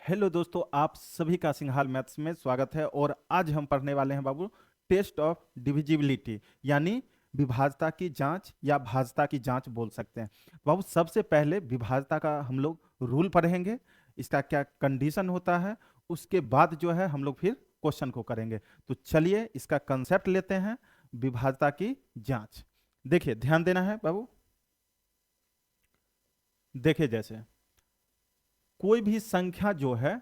Hello दोस्तों, आप सभी का सिंघाल मैथ्स में स्वागत है। और आज हम पढ़ने वाले हैं बाबू टेस्ट ऑफ डिविजिबिलिटी, यानी विभाज्यता की जांच या भाज्यता की जांच बोल सकते हैं। बाबू सबसे पहले विभाज्यता का हम लोग रूल पढ़ेंगे, इसका क्या कंडीशन होता है, उसके बाद जो है हम लोग फिर क्वेश्चन को करेंगे। तो चलिए इसका कंसेप्ट लेते हैं, विभाज्यता की जांच। देखिए ध्यान देना है बाबू। देखिए जैसे कोई भी संख्या जो है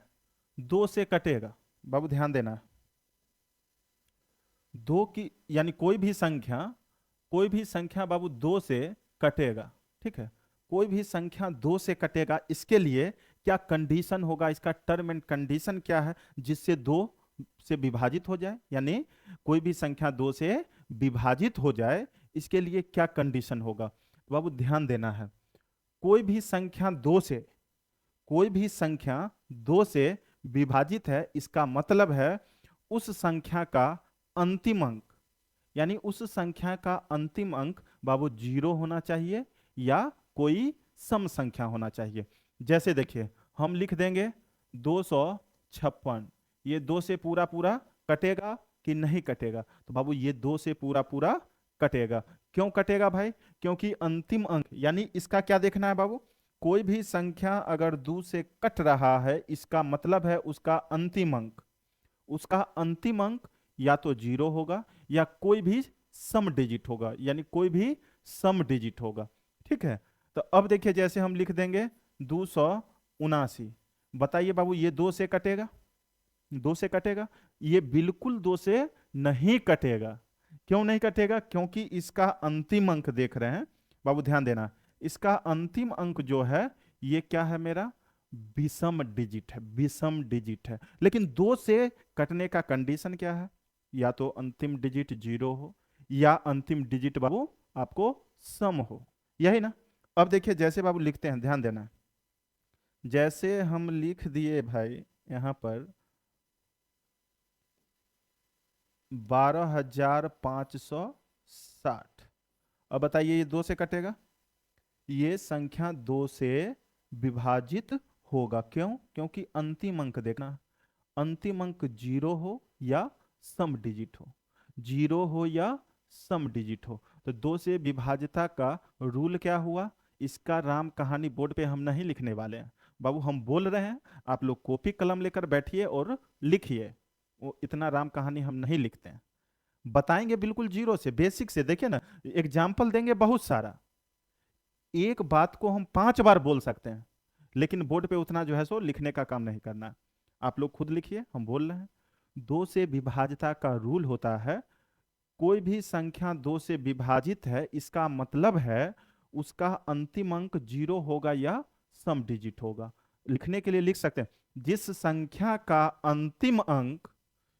दो से कटेगा, बाबू ध्यान देना है। दो की यानी कोई भी संख्या बाबू दो से कटेगा। ठीक है, कोई भी संख्या दो से कटेगा, इसके लिए क्या कंडीशन होगा, इसका टर्म एंड कंडीशन क्या है जिससे दो से विभाजित हो जाए, यानी कोई भी संख्या दो से विभाजित हो जाए, इसके लिए क्या कंडीशन होगा। तो बाबू ध्यान देना है। कोई भी संख्या दो से कोई भी संख्या दो से विभाजित है, इसका मतलब है उस संख्या का अंतिम अंक, यानी उस संख्या का अंतिम अंक बाबू जीरो होना चाहिए या कोई सम संख्या होना चाहिए। जैसे देखिए हम लिख देंगे 256, ये दो से पूरा पूरा कटेगा कि नहीं कटेगा। तो बाबू ये दो से पूरा पूरा कटेगा। क्यों कटेगा भाई? क्योंकि अंतिम अंक, यानी इसका क्या देखना है बाबू, कोई भी संख्या अगर दो से कट रहा है, इसका मतलब है उसका अंतिम अंक या तो जीरो होगा या कोई भी सम डिजिट होगा, यानी कोई भी सम डिजिट होगा। ठीक है, तो अब देखिए जैसे हम लिख देंगे 279। बताइए बाबू ये दो से कटेगा? दो से कटेगा? ये बिल्कुल दो से नहीं कटेगा। क्यों नहीं कटेगा? क्योंकि इसका अंतिम अंक देख रहे हैं बाबू, ध्यान देना। इसका अंतिम अंक जो है ये क्या है मेरा, विषम डिजिट है। लेकिन दो से कटने का कंडीशन क्या है, या तो अंतिम डिजिट जीरो हो या अंतिम डिजिट बाबू आपको सम हो, यही ना। अब देखिए जैसे बाबू लिखते हैं, ध्यान देना। जैसे हम लिख दिए भाई यहां पर 12,560। अब बताइए ये दो से कटेगा? ये संख्या दो से विभाजित होगा। क्यों? क्योंकि अंतिम अंक देखना, अंतिम अंक जीरो हो या सम डिजिट हो, जीरो हो या सम डिजिट हो। तो दो से विभाज्यता का रूल क्या हुआ, इसका राम कहानी बोर्ड पे हम नहीं लिखने वाले हैं बाबू, हम बोल रहे हैं आप लोग कॉपी कलम लेकर बैठिए और लिखिए। वो इतना राम कहानी हम नहीं लिखते हैं, बताएंगे बिल्कुल जीरो से, बेसिक से। देखिए ना, एग्जाम्पल देंगे बहुत सारा, एक बात को हम 5 बार बोल सकते हैं, लेकिन बोर्ड पे उतना जो है सो लिखने का काम नहीं करना है। आप लोग खुद लिखिए, हम बोल रहे हैं। दो से विभाज्यता का रूल होता है, कोई भी संख्या दो से विभाजित है, इसका मतलब है उसका अंतिम अंक जीरो होगा या सम डिजिट होगा। लिखने के लिए लिख सकते हैं, जिस संख्या का अंतिम अंक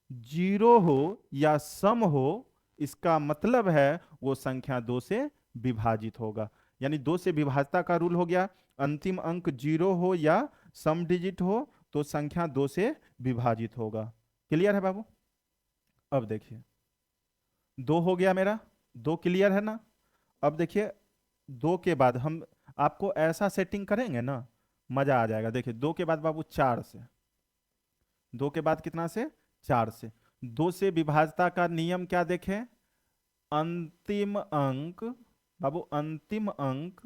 जीरो हो या सम हो, इसका मतलब है वो संख्या दो से विभाजित होगा। यानी दो से विभाज्यता का रूल हो गया, अंतिम अंक जीरो हो या सम डिजिट हो तो संख्या दो से विभाजित होगा। क्लियर है बाबू? अब देखिए दो हो गया मेरा, दो क्लियर है ना। अब देखिए दो के बाद हम आपको ऐसा सेटिंग करेंगे ना, मजा आ जाएगा। देखिए दो के बाद बाबू चार से, दो के बाद कितना से, चार से। दो से विभाज्यता का नियम क्या देखें, अंतिम अंक बाबू, अंतिम अंक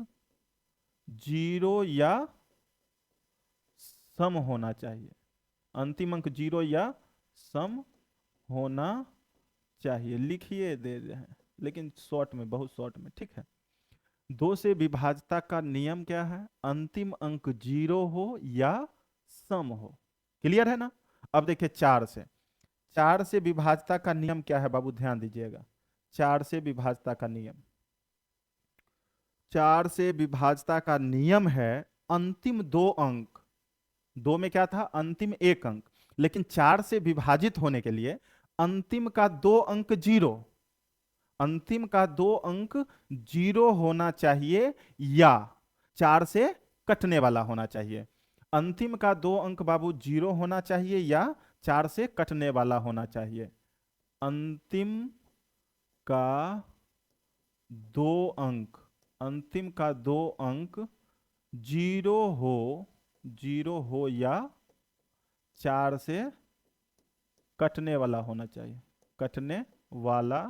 जीरो या सम होना चाहिए, अंतिम अंक जीरो या सम होना चाहिए। लिखिए दे रहे हैं लेकिन शॉर्ट में, बहुत शॉर्ट में। ठीक है, दो से विभाज्यता का नियम क्या है, अंतिम अंक जीरो हो या सम हो। क्लियर है ना। अब देखिए चार से विभाज्यता का नियम क्या है बाबू, ध्यान दीजिएगा। चार से विभाज्यता का नियम, चार से विभाज्यता का नियम है अंतिम दो अंक। दो में क्या था, अंतिम एक अंक, लेकिन चार से विभाजित होने के लिए अंतिम का दो अंक जीरो, अंतिम का दो अंक जीरो होना चाहिए या चार से कटने वाला होना चाहिए। अंतिम का दो अंक बाबू जीरो होना चाहिए या चार से कटने वाला होना चाहिए। अंतिम का दो अंक, अंतिम का दो अंक जीरो हो, जीरो हो या 4 से कटने वाला होना चाहिए, कटने वाला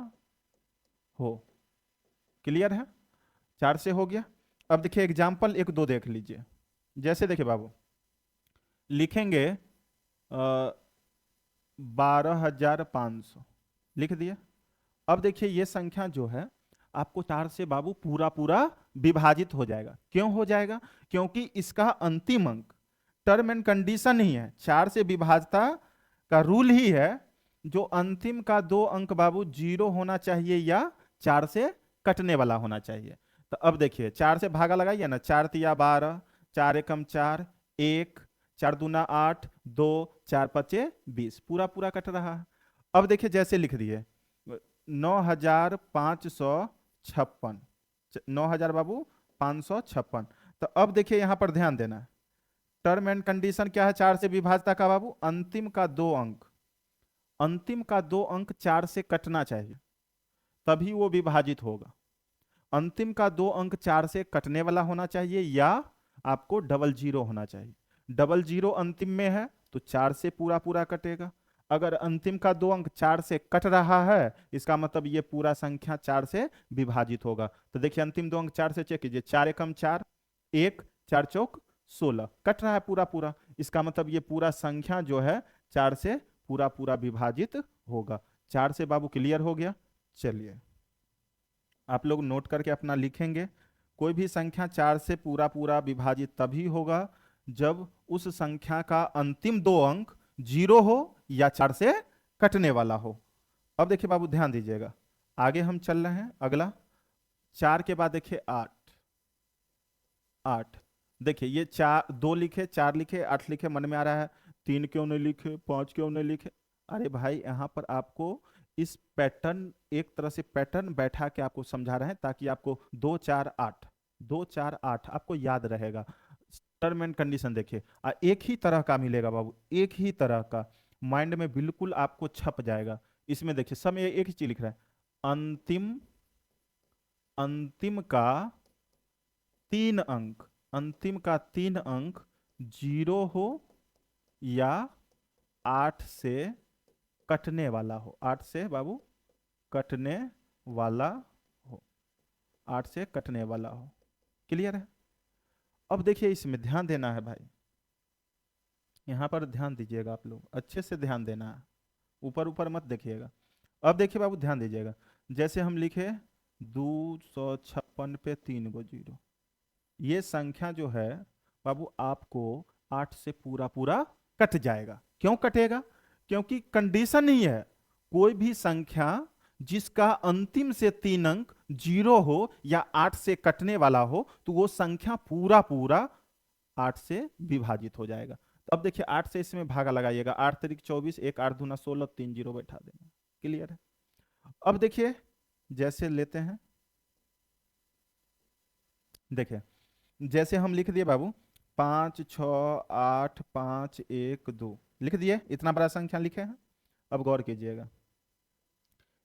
हो। क्लियर है? 4 से हो गया। अब देखिए एग्जाम्पल 1 2 देख लीजिए। जैसे देखिए बाबू, लिखेंगे 12,500 लिख दिया। अब देखिए ये संख्या जो है आपको 4 से बाबू पूरा पूरा विभाजित हो जाएगा। क्यों हो जाएगा? क्योंकि इसका अंतिम अंक टर्म एंड कंडीशन ही है, 4 से विभाजता का रूल ही है, जो अंतिम का 2 अंक बाबू 0 होना चाहिए या 4 से कटने वाला होना चाहिए। तो अब देखिए 4 से भागा लगाइए ना, 4 तिया 12, 4 एकम 4, 1, 4 दूना 8, 2, 4 पचे 20, पूरा पूरा कट रहा है। अब देखिए जैसे लिख दिए 9,556, 9,000 बाबू 556। तो अब देखिए यहां पर ध्यान देना, टर्म एंड कंडीशन क्या है 4 से विभाजता का बाबू? अंतिम का 2 अंक, अंतिम का 2 अंक 4 से कटना चाहिए, तभी वो विभाजित होगा। अंतिम का 2 अंक 4 से कटने वाला होना चाहिए या आपको डबल जीरो होना चाहिए। डबल जीरो अंतिम में है तो 4 से पूरा पूरा कटेगा। अगर अंतिम का 2 अंक 4 से कट रहा है, इसका मतलब ये पूरा संख्या 4 से विभाजित होगा। तो देखिए अंतिम 2 अंक 4 से चेक कीजिए, 4 एकम 4, 1, 4 चौक 16, कट रहा है पूरा पूरा। इसका मतलब ये पूरा संख्या जो है 4 से पूरा पूरा विभाजित होगा। 4 से बाबू क्लियर हो गया? चलिए आप लोग नोट करके अपना लिखेंगे, कोई भी संख्या 4 से पूरा पूरा विभाजित तभी होगा जब उस संख्या का अंतिम 2 अंक 0 हो या 4 से कटने वाला हो। अब देखिए बाबू ध्यान दीजिएगा, आगे हम चल रहे हैं। अगला 4 के बाद देखिए 8, 8 देखिए ये 4 2 लिखे, 4 लिखे, 8 लिखे, मन में आ रहा है 3 क्यों नहीं लिखे, 5 क्यों नहीं लिखे। अरे भाई यहां पर आपको इस पैटर्न, एक तरह से पैटर्न बैठा के आपको समझा रहे हैं ताकि आपको 2 4 8, 2 4 8 आपको याद रहेगा। टर्म एंड कंडीशन देखिए एक ही तरह का मिलेगा बाबू, एक ही तरह का माइंड में बिल्कुल आपको छप जाएगा। इसमें देखिए सब एक ही चीज लिख रहा है, अंतिम, अंतिम का 3 अंक, अंतिम का 3 अंक 0 हो या 8 से कटने वाला हो, 8 से बाबू कटने वाला हो, 8 से कटने वाला हो। क्लियर है? अब देखिए इसमें ध्यान देना है भाई, यहां पर ध्यान दीजिएगा, आप लोग अच्छे से ध्यान देना है, ऊपर ऊपर मत देखिएगा। अब देखिए बाबू ध्यान दीजिएगा, जैसे हम लिखे 256 पे 3 गो 0, ये संख्या जो है बाबू आपको 8 से पूरा पूरा कट जाएगा। क्यों कटेगा? क्योंकि कंडीशन ही है, कोई भी संख्या जिसका अंतिम से 3 अंक 0 हो या 8 से कटने वाला हो तो वो संख्या पूरा पूरा 8 से विभाजित हो जाएगा। तो अब देखिए 8 से इसमें भागा लगाइएगा, 8 तरीक 24, 1 8 दूना 16, 3 0 बैठा देना। क्लियर है? अब देखिए जैसे लेते हैं, देखिए जैसे हम लिख दिए बाबू 5 6 8 5 1 2 लिख दिए, इतना बड़ा संख्या लिखे हैं। अब गौर कीजिएगा,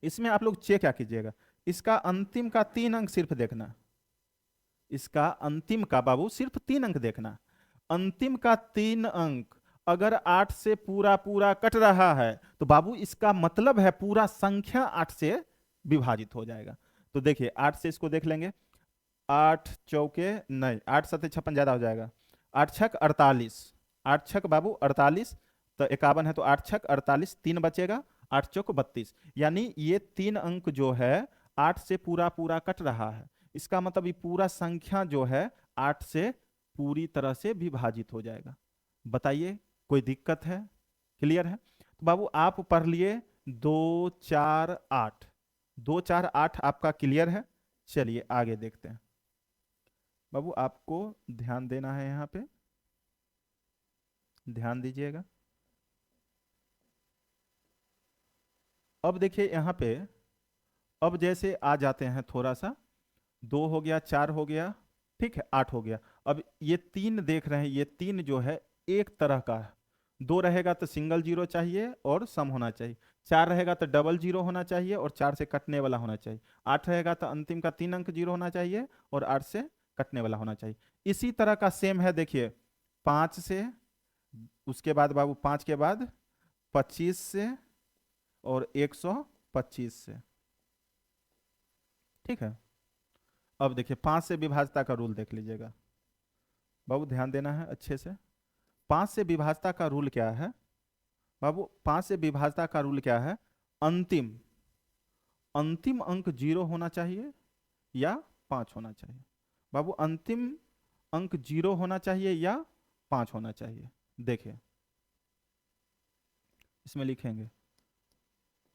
इसमें आप लोग चेक क्या कीजिएगा, इसका अंतिम का 3 अंक सिर्फ देखना, इसका अंतिम का बाबू सिर्फ 3 अंक देखना। अंतिम का 3 अंक अगर 8 से पूरा पूरा कट रहा है तो बाबू इसका मतलब है पूरा संख्या 8 से विभाजित हो जाएगा। तो देखिए 8 से इसको देख लेंगे, 8 चौके नहीं, 8 सत्ते 56 ज्यादा हो जाएगा, 8 छक 48, 8 छक बाबू 48, तो 51 है तो 8 छक 48, 3 बचेगा, 8 चौक 32, यानी ये 3 अंक जो है 8 से पूरा पूरा कट रहा है। इसका मतलब ये पूरा संख्या जो है 8 से पूरी तरह से विभाजित हो जाएगा। बताइए कोई दिक्कत है? क्लियर है? तो बाबू आप पढ़ लिए 2 4 8, 2 4 8 आपका क्लियर है? चलिए आगे देखते हैं। बाबू आपको ध्यान देना है, यहां पे ध्यान दीजिएगा। अब देखिए यहां पे, अब जैसे आ जाते हैं थोड़ा सा, 2 हो गया, 4 हो गया, ठीक है, 8 हो गया। अब ये 3 देख रहे हैं, ये 3 जो है एक तरह का है, 2 रहेगा तो सिंगल जीरो चाहिए और सम होना चाहिए, 4 रहेगा तो डबल जीरो होना चाहिए और 4 से कटने वाला होना चाहिए, 8 रहेगा तो अंतिम का 3 अंक जीरो होना चाहिए और 8 से कटने वाला होना चाहिए। इसी तरह का सेम है देखिए 5 से उसके बाद बाबू 5 के बाद 25 से और 125 से। ठीक है, अब देखिए 5 से विभाजता का रूल देख लीजिएगा बाबू, ध्यान देना है अच्छे से। 5 से विभाजता का रूल क्या है बाबू? 5 से विभाजता का रूल क्या है? अंतिम अंतिम अंक 0 होना चाहिए या 5 होना चाहिए। बाबू अंतिम अंक 0 होना चाहिए या 5 होना चाहिए। देखिए इसमें लिखेंगे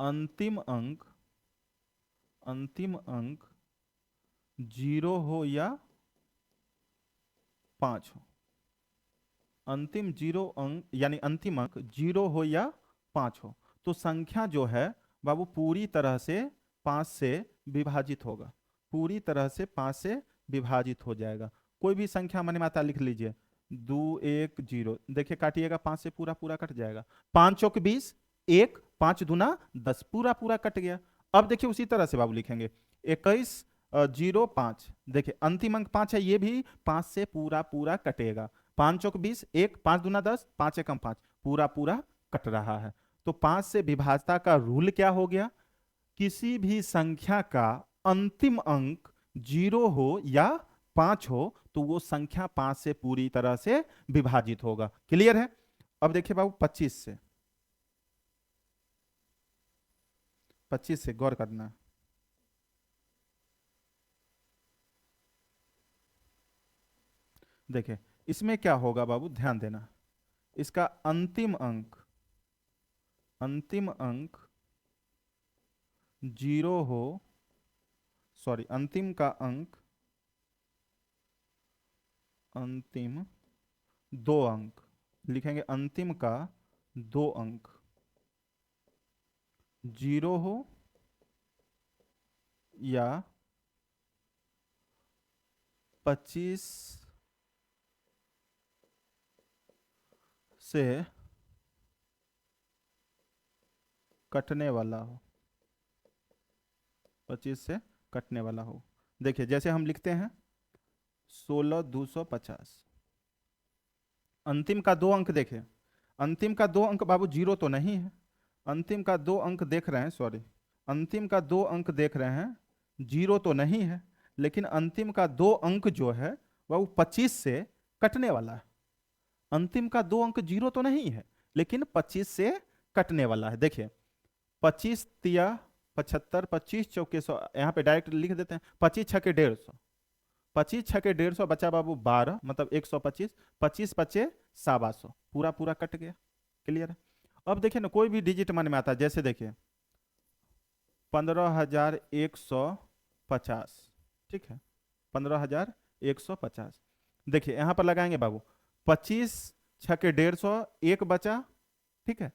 अंतिम अंक 0 हो या 5 हो। अंतिम 0 अंक यानी अंतिम अंक 0 हो या 5 हो, तो संख्या जो है बाबू पूरी तरह से 5 से विभाजित होगा, पूरी तरह से 5 से विभाजित हो जाएगा। कोई भी संख्या मन माता लिख लीजिए, 2 1 0, देखिए काटिएगा 5 से पूरा पूरा कट जाएगा। 5 चौक 20, 1 5 दूना 10, पूरा पूरा कट गया। अब देखिए उसी तरह से बाबू लिखेंगे 21 0 5, देखिए अंतिम अंक 5 है, ये भी 5 से पूरा पूरा कटेगा। 5 चौक 20, 1 5 दूना 10, 5 एकम 5, पूरा पूरा कट रहा है। तो 5 से विभाजता का रूल क्या हो गया? किसी भी संख्या का अंतिम अंक 0 हो या 5 हो तो वो संख्या 5 से पूरी तरह से विभाजित होगा। क्लियर है? अब देखिए बाबू 25 से गौर करना। देखिए इसमें क्या होगा बाबू, ध्यान देना। इसका अंतिम अंक 0 हो, सॉरी अंतिम का अंक, अंतिम 2 अंक लिखेंगे, अंतिम का 2 अंक 0 हो या 25 से कटने वाला हो, 25 से कटने वाला हो। देखिए जैसे हम लिखते हैं 16,250, अंतिम का 2 अंक देखिए, अंतिम का 2 अंक बाबू 0 तो नहीं है, अंतिम का 2 अंक देख रहे हैं, सॉरी अंतिम का 2 अंक देख रहे हैं, 0 तो नहीं है, लेकिन अंतिम का 2 अंक जो है वह 25 से कटने वाला है। अंतिम का 2 अंक 0 तो नहीं है, लेकिन 25 से कटने वाला है। देखिए 25 तिया 75, 25 चौके 100, यहाँ पे डायरेक्ट लिख देते हैं 25 छके 150, 25 छके 150 बचा बाबू 12, मतलब 125, 25 बचे 125, पूरा पूरा कट गया। क्लियर है? अब देखिए ना कोई भी डिजिट मन में आता है, जैसे देखिए 15,150, ठीक है 15,150। देखिए यहां पर लगाएंगे बाबू 25 छके 150, एक बचा, ठीक है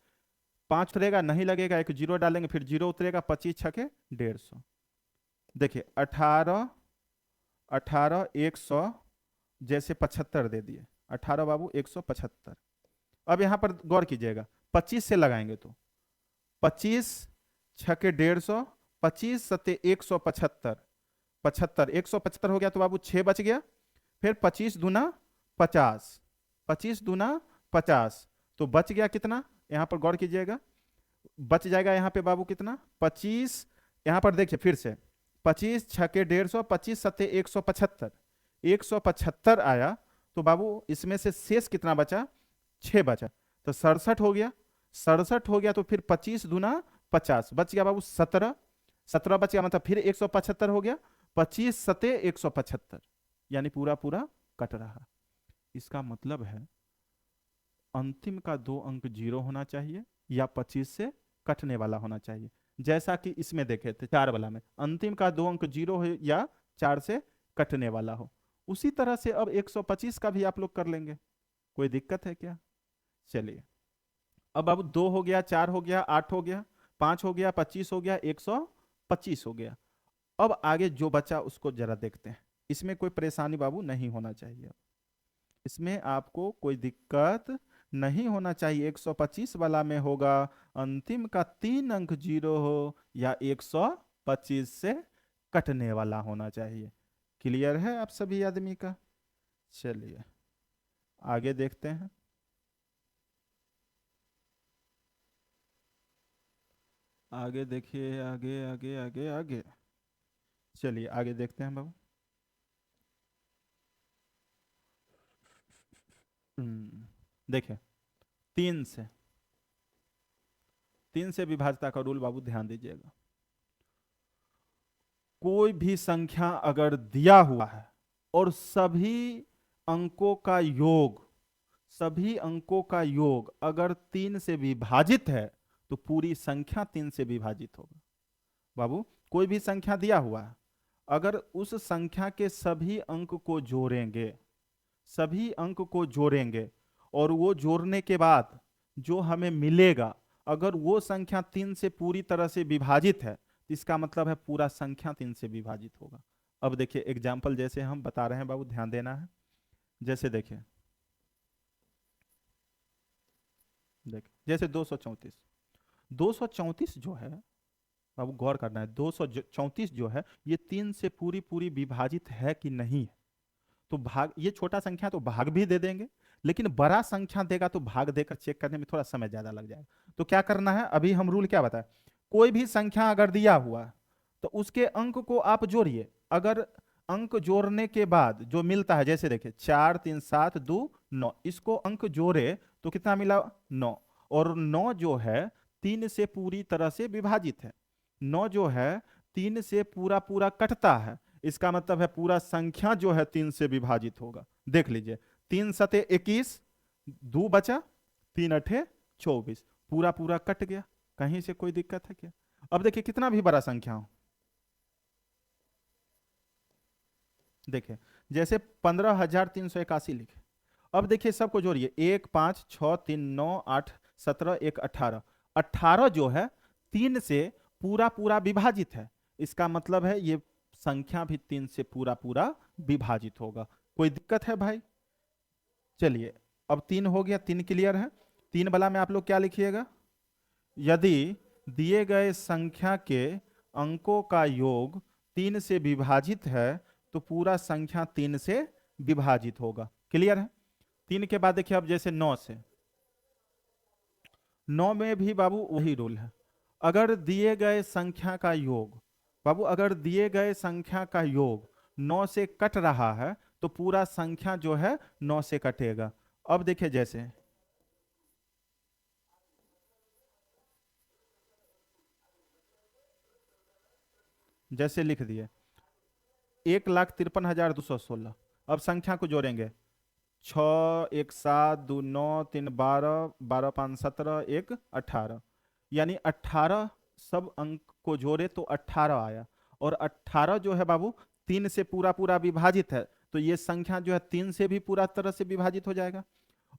5 उतरेगा नहीं लगेगा, एक 0 डालेंगे, फिर 0 उतरेगा, 25 छके 150। देखिए 18 100, जैसे 75 दे दिए, 18 बाबू 175। अब यहां पर गौर कीजिएगा 25 से लगाएंगे तो 25 छके 150, 25 सत्ते 175, 75 175 हो गया तो बाबू 6 बच गया, फिर 25 दूना 50, 25 दूना 50, तो बच गया कितना, यहां पर गौर कीजिएगा बच जाएगा यहाँ पे बाबू कितना 25, यहां पर देखिए फिर से 25 छके 150, 25 सत्ते 175, 175 आया, तो बाबू इसमें से शेष कितना बचा, 6 बचा, तो 67 हो गया, 67 हो गया, तो फिर 25 दूना 50, बच गया बाबू 17, 17 बच गया, मतलब फिर 175 हो गया, 25 सत्ते 175, यानी पूरा पूरा कट रहा। इसका मतलब है अंतिम का 2 अंक 0 होना चाहिए या 25 से कटने वाला होना चाहिए। जैसा कि इसमें देखे थे 4 वाला में, अंतिम का 2 अंक 0 हो या 4 से कटने वाला हो। उसी तरह से अब 125 का भी आप लोग कर लेंगे, कोई दिक्कत है क्या? चलिए अब 2 हो गया, 4 हो गया, 8 हो गया, 5 हो गया, 25 हो गया, 125 हो गया। अब आगे जो बचा उसको जरा देखते हैं। इसमें कोई परेशानी बाबू नहीं होना चाहिए, इसमें आपको कोई दिक्कत नहीं होना चाहिए। 125 वाला में होगा अंतिम का 3 अंक 0 हो या 125 से कटने वाला होना चाहिए। क्लियर है आप सभी आदमी का? चलिए आगे देखते हैं। आगे देखिए, आगे आगे आगे आगे। चलिए आगे देखते हैं बाबू। देखिए, तीन से, तीन से विभाज्यता का रूल बाबू ध्यान दीजिएगा। कोई भी संख्या अगर दिया हुआ है और सभी अंकों का योग अगर तीन से विभाजित है तो पूरी संख्या तीन से विभाजित होगा। बाबू, कोई भी संख्या दिया हुआ है, अगर उस संख्या के सभी अंक को जोड़ेंगे और वो जोड़ने के बाद जो हमें मिलेगा, अगर वो संख्या तीन से पूरी तरह से विभाजित है तो इसका मतलब है पूरा संख्या तीन से विभाजित होगा। अब देखिए एग्जाम्पल जैसे हम बता रहे हैं बाबू, ध्यान देना है। जैसे देखिए, जैसे 234, 234 जो है बाबू, गौर करना है, 234 जो है ये तीन से पूरी पूरी विभाजित है कि नहीं है। तो भाग, ये छोटा संख्या तो भाग भी दे देंगे, लेकिन बड़ा संख्या देगा तो भाग देकर चेक करने में थोड़ा समय ज्यादा लग जाएगा। तो क्या करना है, अभी हम रूल क्या बताए, कोई भी संख्या अगर दिया हुआ है तो उसके अंक को आप जोड़िए। अगर अंक जोड़ने के बाद जो मिलता है, जैसे देखिए 4 3 7 2 9, इसको अंक जोड़े तो कितना मिला, 9। और 9 जो है तीन से पूरी तरह से विभाजित है, 9 जो है तीन से पूरा पूरा कटता है। इसका मतलब है पूरा संख्या जो है तीन से विभाजित होगा। देख लीजिए, 3 सते 21, 2 बचा, 3 अठे 24, पूरा पूरा कट गया। कहीं से कोई दिक्कत है क्या? अब देखिए कितना भी बड़ा संख्या हो, देखिए जैसे 15,381 लिखे। अब देखिए सबको जोड़िए, 1 5 6 3 9 8 17 1 18, 18 जो है तीन से पूरा पूरा विभाजित है। इसका मतलब है ये संख्या भी तीन से पूरा पूरा विभाजित होगा। कोई दिक्कत है भाई? चलिए, अब तीन हो गया, तीन क्लियर है। तीन वाला में आप लोग क्या लिखिएगा, यदि दिए गए संख्या के अंकों का योग तीन से विभाजित है तो पूरा संख्या तीन से विभाजित होगा। क्लियर है? तीन के बाद देखिए अब जैसे 9 से, 9 में भी बाबू वही रूल है। अगर दिए गए संख्या का योग, बाबू अगर दिए गए संख्या का योग 9 से कट रहा है तो पूरा संख्या जो है 9 से कटेगा। अब देखिए जैसे लिख दिए 1,53,216। अब संख्या को जोड़ेंगे, 6 1 7 2 9 3 12, 12 5 17 1 18, यानी 18 सब अंक को जोड़े तो 18 आया। और 18 जो है बाबू तीन से पूरा पूरा विभाजित है, तो ये संख्या जो है तीन से भी पूरा तरह से विभाजित हो जाएगा।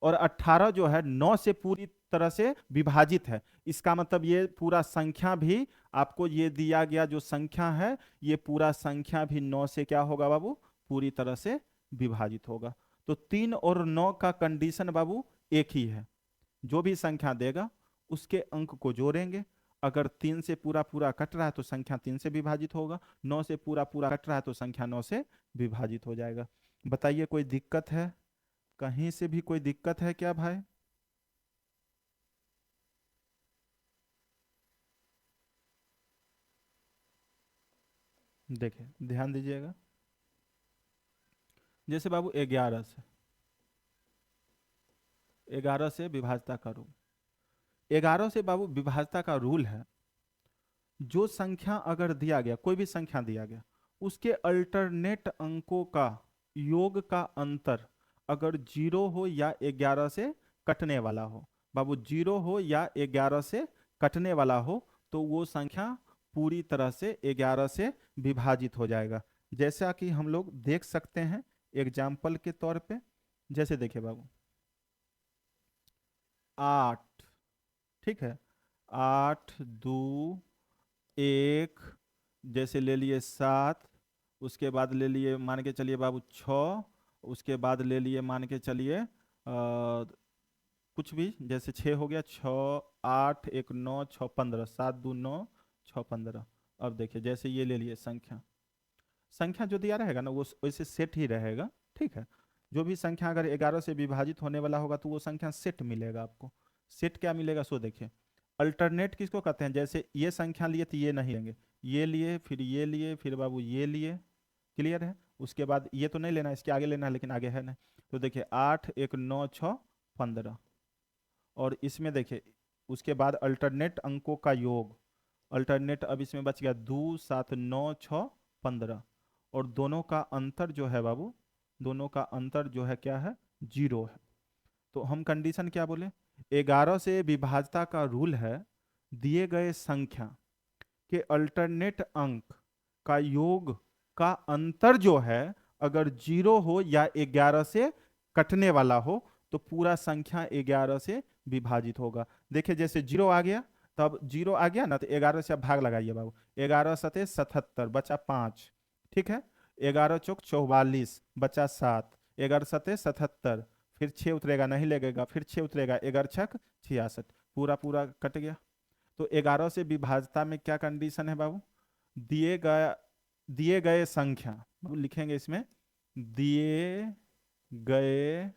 और 18 जो है 9 से पूरी तरह से विभाजित है। इसका मतलब ये पूरा संख्या भी, आपको ये दिया गया जो संख्या है, ये पूरा संख्या भी 9 से क्या होगा बाबू, पूरी तरह से विभाजित होगा। तो 3 और 9 का कंडीशन बाबू एक ही है। जो भी संख्या देगा उसके अंक को जोड़ेंगे। अगर तीन से पूरा पूरा कट रहा है तो संख्या तीन से विभाजित होगा, 9 से पूरा पूरा कट रहा है तो संख्या 9 से विभाजित हो जाएगा। बताइए कोई दिक्कत है? कहीं से भी कोई दिक्कत है क्या भाई? देखिए ध्यान दीजिएगा, जैसे बाबू 11 से विभाजता का रूल, 11 से बाबू विभाजता का रूल है, जो संख्या अगर दिया गया, कोई भी संख्या दिया गया, उसके अल्टरनेट अंकों का योग का अंतर अगर 0 हो या 11 से कटने वाला हो, बाबू 0 हो या 11 से कटने वाला हो, तो वो संख्या पूरी तरह से 11 से विभाजित हो जाएगा। जैसा कि हम लोग देख सकते हैं एग्जाम्पल के तौर पे, जैसे देखिए बाबू 8, ठीक है, 8 2 1, जैसे ले लिए 7, उसके बाद ले लिए मान के चलिए बाबू 6, उसके बाद ले लिए मान के चलिए कुछ भी, जैसे 6 हो गया, 6 8 1 9 6 15, 7 2 9 6 15। अब देखिए जैसे ये ले लिए संख्या, संख्या जो दिया रहेगा ना वो वैसे सेट ही रहेगा, ठीक है। जो भी संख्या अगर 11 से विभाजित होने वाला होगा तो वो संख्या सेट मिलेगा आपको। सेट क्या मिलेगा सो देखिए, अल्टरनेट किसको कहते हैं? जैसे ये संख्या लिए तो ये नहीं लेंगे, ये लिए, फिर ये लिए, फिर बाबू ये लिए। क्लियर है? उसके बाद ये तो नहीं लेना, इसके आगे लेना है, लेकिन आगे है नहीं। तो देखिए 8 1 9 6 15, और इसमें देखिए उसके बाद अल्टरनेट अंकों का योग, अल्टरनेट अब इसमें बच गया 2 7 9 6 15, और दोनों का अंतर जो है बाबू, दोनों का अंतर जो है क्या है? 0 है। तो हम कंडीशन क्या बोले? 11 से विभाज्यता का रूल है, दिए गए संख्या के अल्टरनेट अंक का योग का अंतर जो है अगर 0 हो या 11 से कटने वाला हो तो पूरा संख्या 11 से विभाजित होगा। देखिए जैसे 0 आ गया, तब 0 आ गया ना, तो 11 से आप भाग लगाइए बाबू। 11 सते 77 बचा 5, ठीक है। 11 चौक 44 बचा 7, 11 सते 77, फिर 6 उतरेगा, नहीं लगेगा, फिर 6 उतरेगा, 11 छक 66, पूरा पूरा कट गया। तो 11 से विभाज्यता में क्या कंडीशन है बाबू? दिए गए संख्या, बाबू लिखेंगे इसमें दिए गए,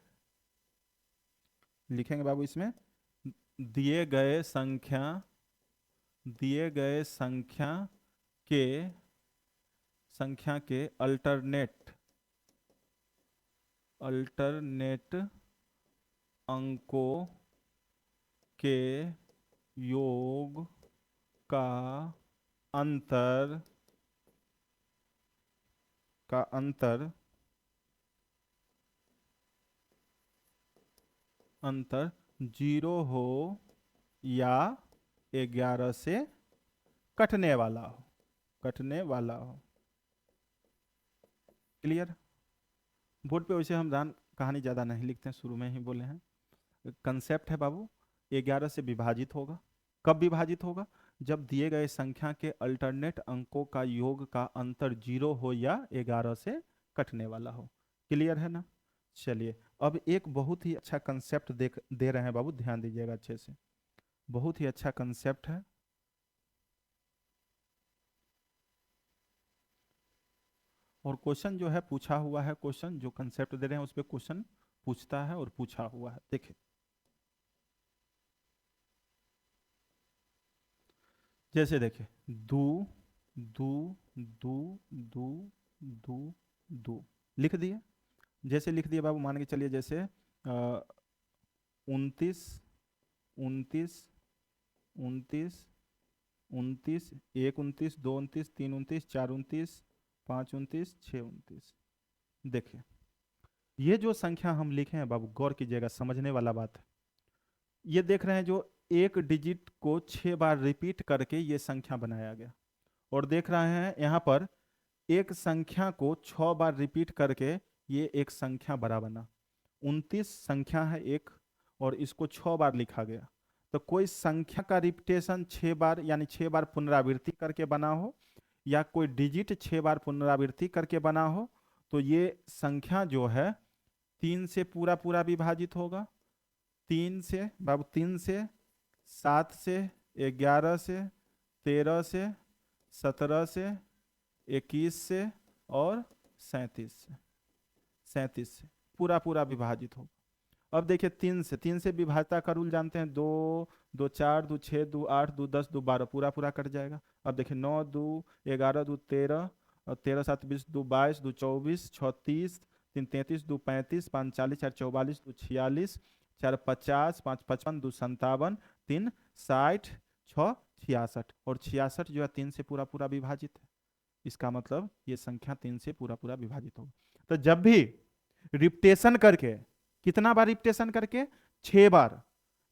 लिखेंगे बाबू इसमें दिए गए संख्या, दिए गए के संख्या के अल्टरनेट अंकों के योग का अंतर 0 हो या 11 से कटने वाला हो, क्लियर? बोर्ड पे वैसे हम कहानी ज़्यादा नहीं लिखते हैं, शुरू में ही बोले हैं। कंसेप्ट है बाबू, 11 से विभाजित होगा। कब विभाजित होगा? जब दिए गए संख्या के अल्टरनेट अंकों का योग का अंतर 0 हो या 11 से कटने वाला हो। क्लियर है ना? चलिए अब एक बहुत ही अच्छा कंसेप्ट दे रहे हैं बाबू, ध्यान दीजिएगा अच्छे से। बहुत ही अच्छा कंसेप्ट है, और क्वेश्चन जो है पूछा हुआ है, क्वेश्चन जो कंसेप्ट दे रहे हैं उस पर क्वेश्चन पूछता है और पूछा हुआ है। देखिए जैसे देखिए दो दो दो दो दो दो लिख दिए। जैसे लिख दिए बाबू, मान के चलिए जैसे 29 29 29 29 1 29 2 29 3 29 4 29 5 29 6 29। देखिए ये जो संख्या हम लिखे हैं बाबू, गौर कीजिएगा, समझने वाला बात है। ये देख रहे हैं जो एक डिजिट को 6 बार रिपीट करके ये संख्या बनाया गया, और देख रहे हैं यहाँ पर एक संख्या को 6 बार रिपीट करके ये एक संख्या बड़ा बना। 29 संख्या है एक, और इसको 6 बार लिखा गया। तो कोई संख्या का रिपीटेशन 6 बार यानी 6 बार पुनरावृत्ति करके बना हो, या कोई डिजिट 6 बार पुनरावृत्ति करके बना हो, तो ये संख्या जो है 3 से पूरा पूरा विभाजित होगा। 3 से बाबू, 3 से, 7 से, 11 से, 13 से, 17 से, 21 से, और 37 से पूरा पूरा विभाजित होगा। अब देखिए 3 से विभाजता का रूल जानते हैं, 2 2 4 2 6 2 8 2 10 2 12, पूरा पूरा कट जाएगा। अब देखिए 9 2 11 2 13, और 13 7 20 2 22 2 24 6 30 3 33 2 35 5 40 4 44 2 46 4 50 5 55 2 57 3 60 6 66, और 66 जो है 3 से पूरा पूरा विभाजित है। इसका मतलब ये संख्या 3 से पूरा पूरा विभाजित होगी। तो जब भी रिपीटेशन करके, कितना बार रिपीटेशन करके? 6 बार।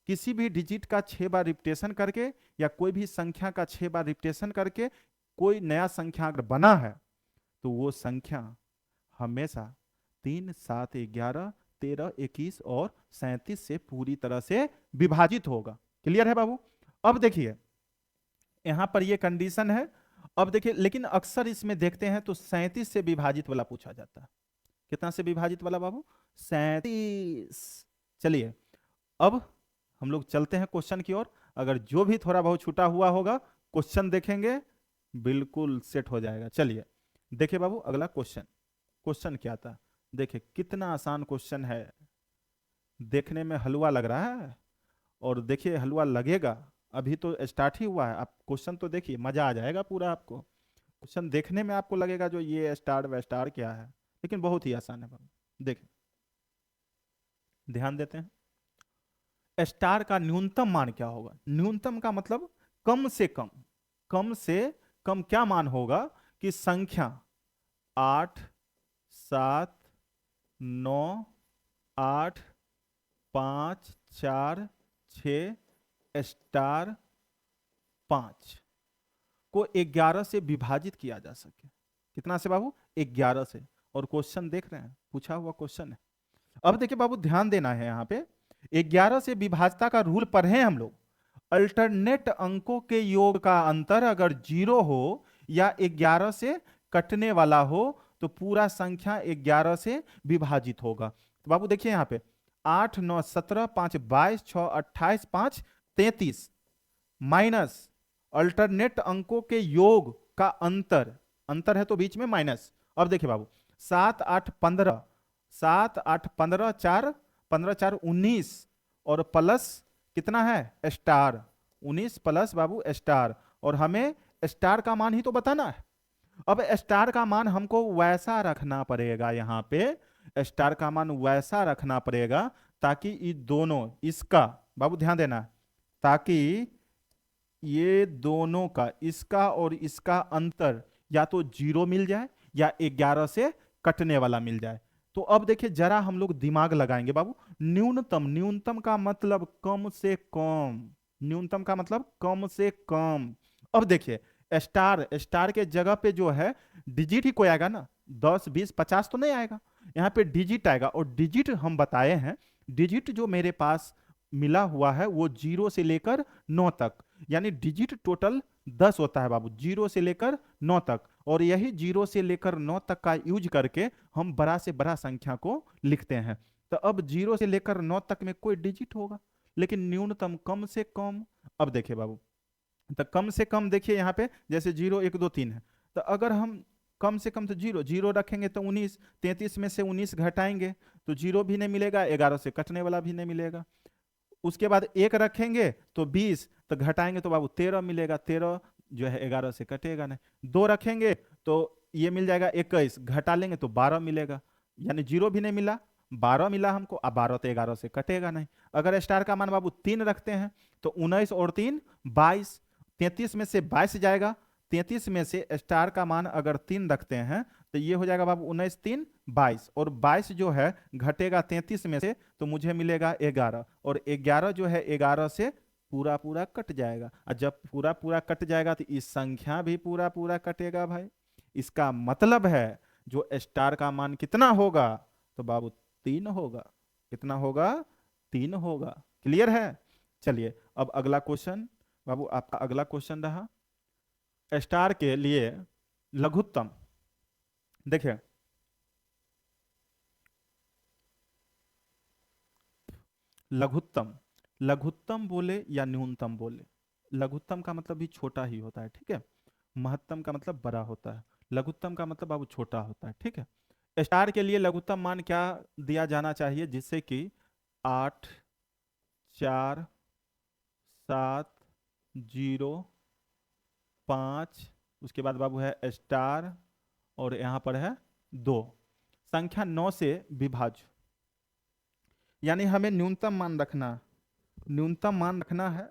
किसी भी डिजिट का 6 बार रिपीटेशन करके, या कोई भी संख्या का 6 बार रिपीटेशन करके कोई नया संख्या अगर बना है, तो वो संख्या हमेशा 3 7 11 13 21 और 37 से पूरी तरह से विभाजित होगा। क्लियर है बाबू? अब देखिए यहां पर ये कंडीशन है। अब देखिए लेकिन अक्सर इसमें देखते हैं तो 37 से विभाजित वाला पूछा जाता है। कितना से विभाजित वाला बाबू? 37। चलिए अब हम लोग चलते हैं क्वेश्चन की ओर। अगर जो भी थोड़ा बहुत छूटा हुआ होगा क्वेश्चन देखेंगे, बिल्कुल सेट हो जाएगा। चलिए देखिए बाबू अगला क्वेश्चन, क्वेश्चन क्या था? देखिए कितना आसान क्वेश्चन है, देखने में हलवा लग रहा है, और देखिए हलवा लगेगा अभी तो स्टार्ट ही हुआ है। आप क्वेश्चन तो देखिए, मजा आ जाएगा पूरा आपको। क्वेश्चन देखने में आपको लगेगा जो ये स्टार व स्टार क्या है, लेकिन बहुत ही आसान है बाबू। देखिए, ध्यान देते हैं। स्टार का न्यूनतम मान क्या होगा? न्यूनतम का मतलब कम से कम। कम से कम क्या मान होगा कि संख्या 8, 7, 9, 8, 5, 4, 6, स्टार 5 को 11 से विभाजित किया जा सके। कितना से बाबू? 11 से। और क्वेश्चन देख रहे हैं, पूछा हुआ क्वेश्चन है। अब देखिए बाबू, ध्यान देना है यहाँ पे। 11 से विभाजता का रूल पढ़े हम लोग। अल्टरनेट अंकों के योग का अंतर अगर 0 हो या 11 से कटने वाला हो तो पूरा संख्या 11 से विभाजित होगा। तो बाबू देखिए यहाँ पे 8, 9, 17, 5, 22, 6, 28, 5, 33 माइनस अल्टरनेट अंकों के योग का अंतर। अंतर है तो बीच में माइनस। अब देखिए बाबू, 7, 8, 15, 7, 8, 15, 4, 15, 4, 19 और प्लस कितना है? स्टार 19 प्लस बाबू स्टार। और हमें स्टार का मान ही तो बताना है। अब स्टार का मान हमको वैसा रखना पड़ेगा, यहां पे स्टार का मान वैसा रखना पड़ेगा ताकि ये दोनों, इसका बाबू ध्यान देना, ताकि ये दोनों का, इसका और इसका अंतर या तो 0 मिल जाए या 11 से कटने वाला मिल जाए। तो अब देखिए जरा हम लोग दिमाग लगाएंगे बाबू। न्यूनतम, न्यूनतम का मतलब कम से कम। न्यूनतम का मतलब कम से कम। अब देखिए स्टार, स्टार के जगह पे जो है डिजिट ही कोई आएगा ना। 10, 20, 50 तो नहीं आएगा, यहाँ पे डिजिट आएगा। और डिजिट हम बताए हैं, डिजिट जो मेरे पास मिला हुआ है वो 0 से लेकर 9 तक, यानी डिजिट टोटल 10 होता है बाबू, 0 से लेकर 9 तक। और यही 0 से लेकर 9 तक का यूज करके हम बड़ा से बड़ा संख्या को लिखते हैं। तो अब 0 से लेकर 9 तक में कोई डिजिट होगा, लेकिन न्यूनतम कम से कम। अब देखिए बाबू, तो कम से कम देखिए यहाँ पे जैसे 0, 1, 2, 3 है। तो अगर हम कम से कम तो 0, 0 रखेंगे तो 19, 33 में से 19 घटाएंगे तो 0 भी नहीं मिलेगा, 11 से कटने वाला भी नहीं मिलेगा। उसके बाद 1 रखेंगे तो 20, तो घटाएंगे तो बाबू 13 मिलेगा, 13 जो है 11 से कटेगा नहीं। 2 रखेंगे तो ये मिल जाएगा 21, घटा लेंगे तो 12 मिलेगा, यानी 0 भी नहीं मिला, 12 मिला हमको। अब 12 तो 11 से कटेगा नहीं। अगर स्टार का मान बाबू 3 रखते हैं तो 19 और 3 22, 33 में से 22 जाएगा। 33 में से स्टार का मान अगर 3 रखते हैं तो ये हो जाएगा बाबू 19, 3, 22। और 22 जो है घटेगा 33 में से तो मुझे मिलेगा 11। और 11 जो है 11 से पूरा पूरा कट जाएगा। और जब पूरा पूरा कट जाएगा तो इस संख्या भी पूरा पूरा कटेगा भाई। इसका मतलब है जो स्टार का मान कितना होगा? तो बाबू 3 होगा। कितना होगा? 3 होगा। क्लियर है? चलिए अब अगला क्वेश्चन बाबू, आपका अगला क्वेश्चन रहा स्टार के लिए लघुत्तम। देखिए लघुत्तम, लघुत्तम बोले या न्यूनतम बोले, लघुत्तम का मतलब भी छोटा ही होता है, ठीक है। महत्तम का मतलब बड़ा होता है, लघुत्तम का मतलब बाबू छोटा होता है, ठीक है। स्टार के लिए लघुत्तम मान क्या दिया जाना चाहिए? जिससे कि 8, 4, 7, 0, 5, उसके बाद बाबू है स्टार, और यहां पर है 2, संख्या 9 से विभाज्य। यानी हमें न्यूनतम मान रखना, न्यूनतम मान रखना है,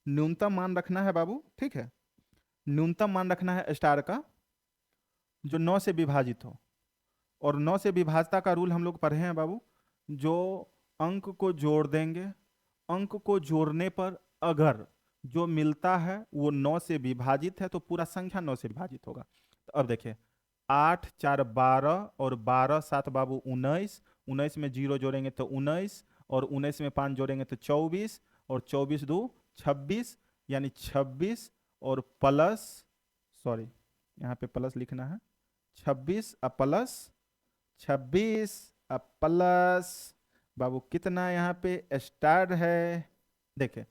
न्यूनतम मान रखना है बाबू, ठीक है। न्यूनतम मान रखना है स्टार का जो 9 से विभाजित हो। और 9 से विभाजता का रूल हम लोग पढ़े हैं बाबू। जो अंक को जोड़ देंगे, अंक को जोड़ने पर अगर जो मिलता है वो 9 से विभाजित है तो पूरा संख्या 9 से विभाजित होगा। तो अब देखिए 8, 4, 12 और 12, 7 बाबू 19, 19 में 0 जोड़ेंगे तो 19, और 19 में 5 जोड़ेंगे तो 24, और 24 2 26, यानी 26 और प्लस, सॉरी यहाँ पे प्लस लिखना है, 26 प्लस 26 प्लस बाबू कितना यहाँ पे स्टार है। देखे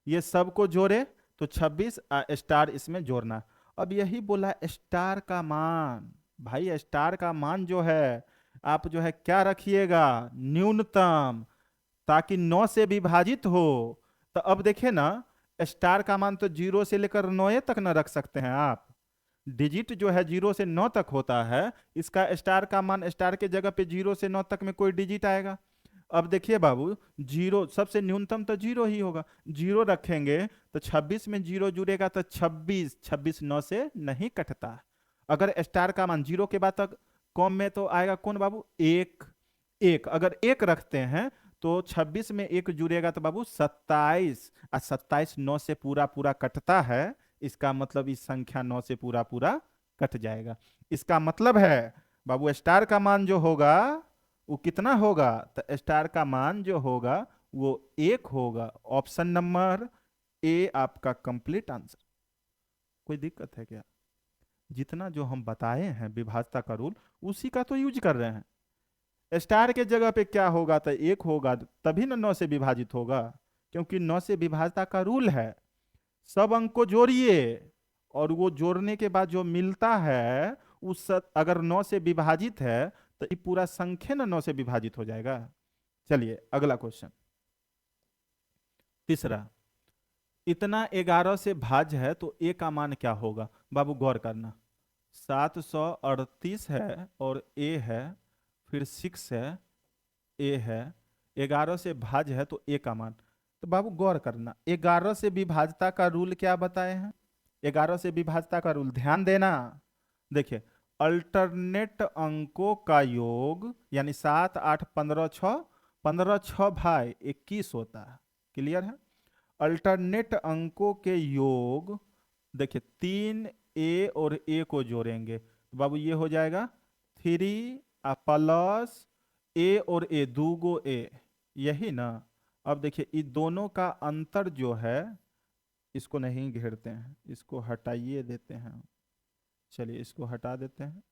ये सबको जोड़े तो 26 स्टार इसमें जोड़ना। अब यही बोला स्टार का मान, भाई स्टार का मान जो है आप जो है क्या रखिएगा? न्यूनतम। ताकि 9 से विभाजित हो। तो अब देखिए ना, स्टार का मान तो 0 से लेकर 9 तक ना रख सकते हैं आप। डिजिट जो है 0 से 9 तक होता है, इसका स्टार का मान, स्टार के जगह पे 0 से 9 तक में कोई डिजिट आएगा। अब देखिए बाबू, जीरो सबसे न्यूनतम तो जीरो ही होगा, जीरो रखेंगे तो 26 में जीरो जुड़ेगा तो 26, 26 9 से नहीं कटता। अगर स्टार का मान जीरो के बाद तक कॉम में तो आएगा कौन बाबू, एक। एक अगर एक रखते हैं तो 26 में एक जुड़ेगा तो बाबू 27, और 27 9 से पूरा पूरा कटता है। इसका मतलब इस संख्या 9 से पूरा पूरा कट जाएगा। इसका मतलब है बाबू, स्टार का मान जो होगा वो कितना होगा, तो स्टार का मान जो होगा वो 1 होगा। ऑप्शन नंबर ए आपका कंप्लीट आंसर। कोई दिक्कत है क्या? जितना जो हम बताए हैं विभाजता का रूल, उसी का तो यूज कर रहे हैं। स्टार के जगह पे क्या होगा, तो 1 होगा, तभी ना 9 से विभाजित होगा, क्योंकि 9 से विभाजता का रूल है। सब अंक को जोड़िए, और वो जोड़ने के बाद जो मिलता है उस अगर 9 से विभाजित है तो ये पूरा संख्या ना 9 से विभाजित हो जाएगा। चलिए अगला क्वेश्चन, तीसरा। इतना 11 से भाज्य है तो ए का मान क्या होगा? बाबू गौर करना, 738 है और ए है, फिर 6 है, ए है, 11 से भाज्य है तो ए का मान। तो बाबू गौर करना, 11 से विभाजता का रूल क्या बताए हैं? 11 से विभाजता का रूल ध्यान देना। देखिए, अल्टरनेट अंकों का योग, यानी 7 8 15 6, 15 6 भाई 21 होता है। क्लियर है? अल्टरनेट अंकों के योग, देखिए 3 ए और ए को जोड़ेंगे तो बाबू ये हो जाएगा 3 प्लस ए और ए, दूगो ए, यही ना। अब देखिए इन दोनों का अंतर जो है, इसको नहीं घेरते हैं, इसको हटाइए देते हैं। चलिए इसको हटा देते हैं,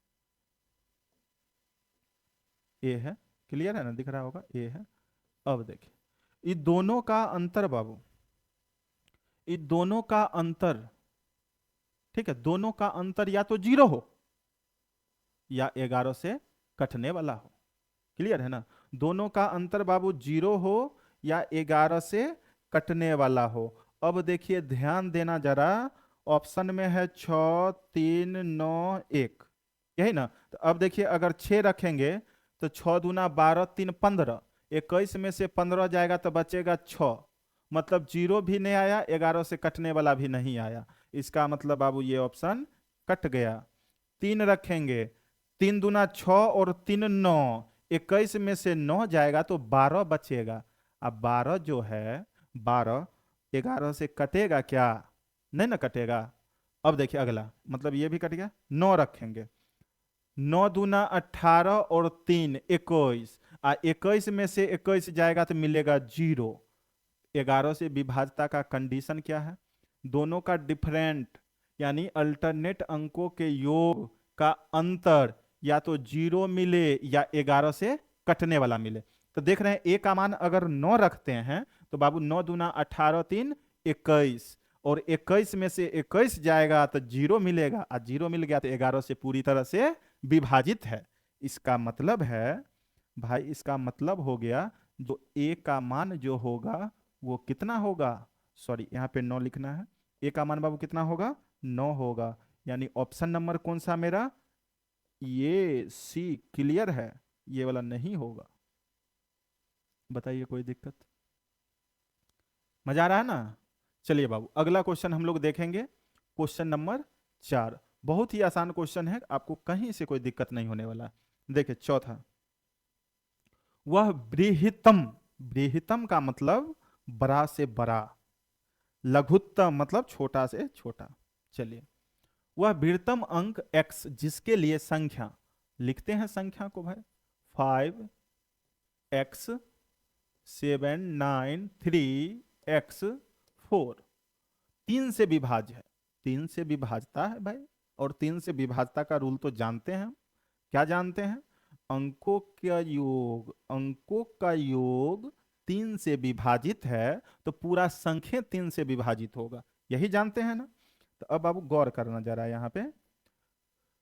ए है। क्लियर है ना, दिख रहा होगा ए है। अब देखिए इन दोनों का अंतर बाबू, इन दोनों का अंतर, ठीक है, दोनों का अंतर या तो 0 हो या 11 से कटने वाला हो। क्लियर है ना, दोनों का अंतर बाबू 0 हो या 11 से कटने वाला हो। अब देखिए ध्यान देना जरा, ऑप्शन में है 6 3 9 1, यही ना। तो अब देखिए अगर 6 रखेंगे तो 6 दूना 12 3 15, 21 में से 15 जाएगा तो बचेगा 6, मतलब 0 भी नहीं आया, 11 से कटने वाला भी नहीं आया। इसका मतलब बाबू ये ऑप्शन कट गया। 3 रखेंगे, 3 दूना 6 और 3 9, 21 में से 9 जाएगा तो 12 बचेगा। अब 12 जो है, 12 11 से कटेगा क्या? नहीं ना कटेगा। अब देखिए अगला, मतलब ये भी कट गया। 9 रखेंगे, 9 दूना 18 और 3 21, 21 में से 21 जाएगा तो मिलेगा 0। 11 से विभाजता का कंडीशन क्या है? दोनों का डिफरेंट, यानी अल्टरनेट अंकों के योग का अंतर या तो 0 मिले या 11 से कटने वाला मिले। तो देख रहे हैं ए का मान अगर 9 रखते हैं तो बाबू 9 दूना 18 3 21, और 21 में से 21 जाएगा तो 0 मिलेगा, और 0 मिल गया तो 11 से पूरी तरह से विभाजित है। इसका मतलब है भाई, इसका मतलब हो गया जो ए का मान जो होगा वो कितना होगा, सॉरी यहाँ पे 9 लिखना है। ए का मान बाबू कितना होगा? 9 होगा। यानी ऑप्शन नंबर कौन सा मेरा? ये सी। क्लियर है? ये वाला नहीं होगा। बताइए कोई दिक्कत? मजा आ रहा है ना? चलिए बाबू अगला क्वेश्चन हम लोग देखेंगे, क्वेश्चन नंबर 4। बहुत ही आसान क्वेश्चन है, आपको कहीं से कोई दिक्कत नहीं होने वाला। देखिए चौथा, वह बृहत्तम, बृहत्तम का मतलब बड़ा से बड़ा, लघुत्तम मतलब छोटा से छोटा। चलिए, वह बृहत्तम अंक x जिसके लिए संख्या, लिखते हैं संख्या को भाई, 5 x 7 9 3 x 4, 3 से विभाज्य है। 3 से विभाजता है भाई, और 3 से विभाजता का रूल तो जानते हैं हम। क्या जानते हैं? अंकों का योग, अंकों का योग 3 से विभाजित है तो पूरा संख्या 3 से विभाजित होगा, यही जानते हैं ना। तो अब बाबू गौर करना जरा यहाँ पे,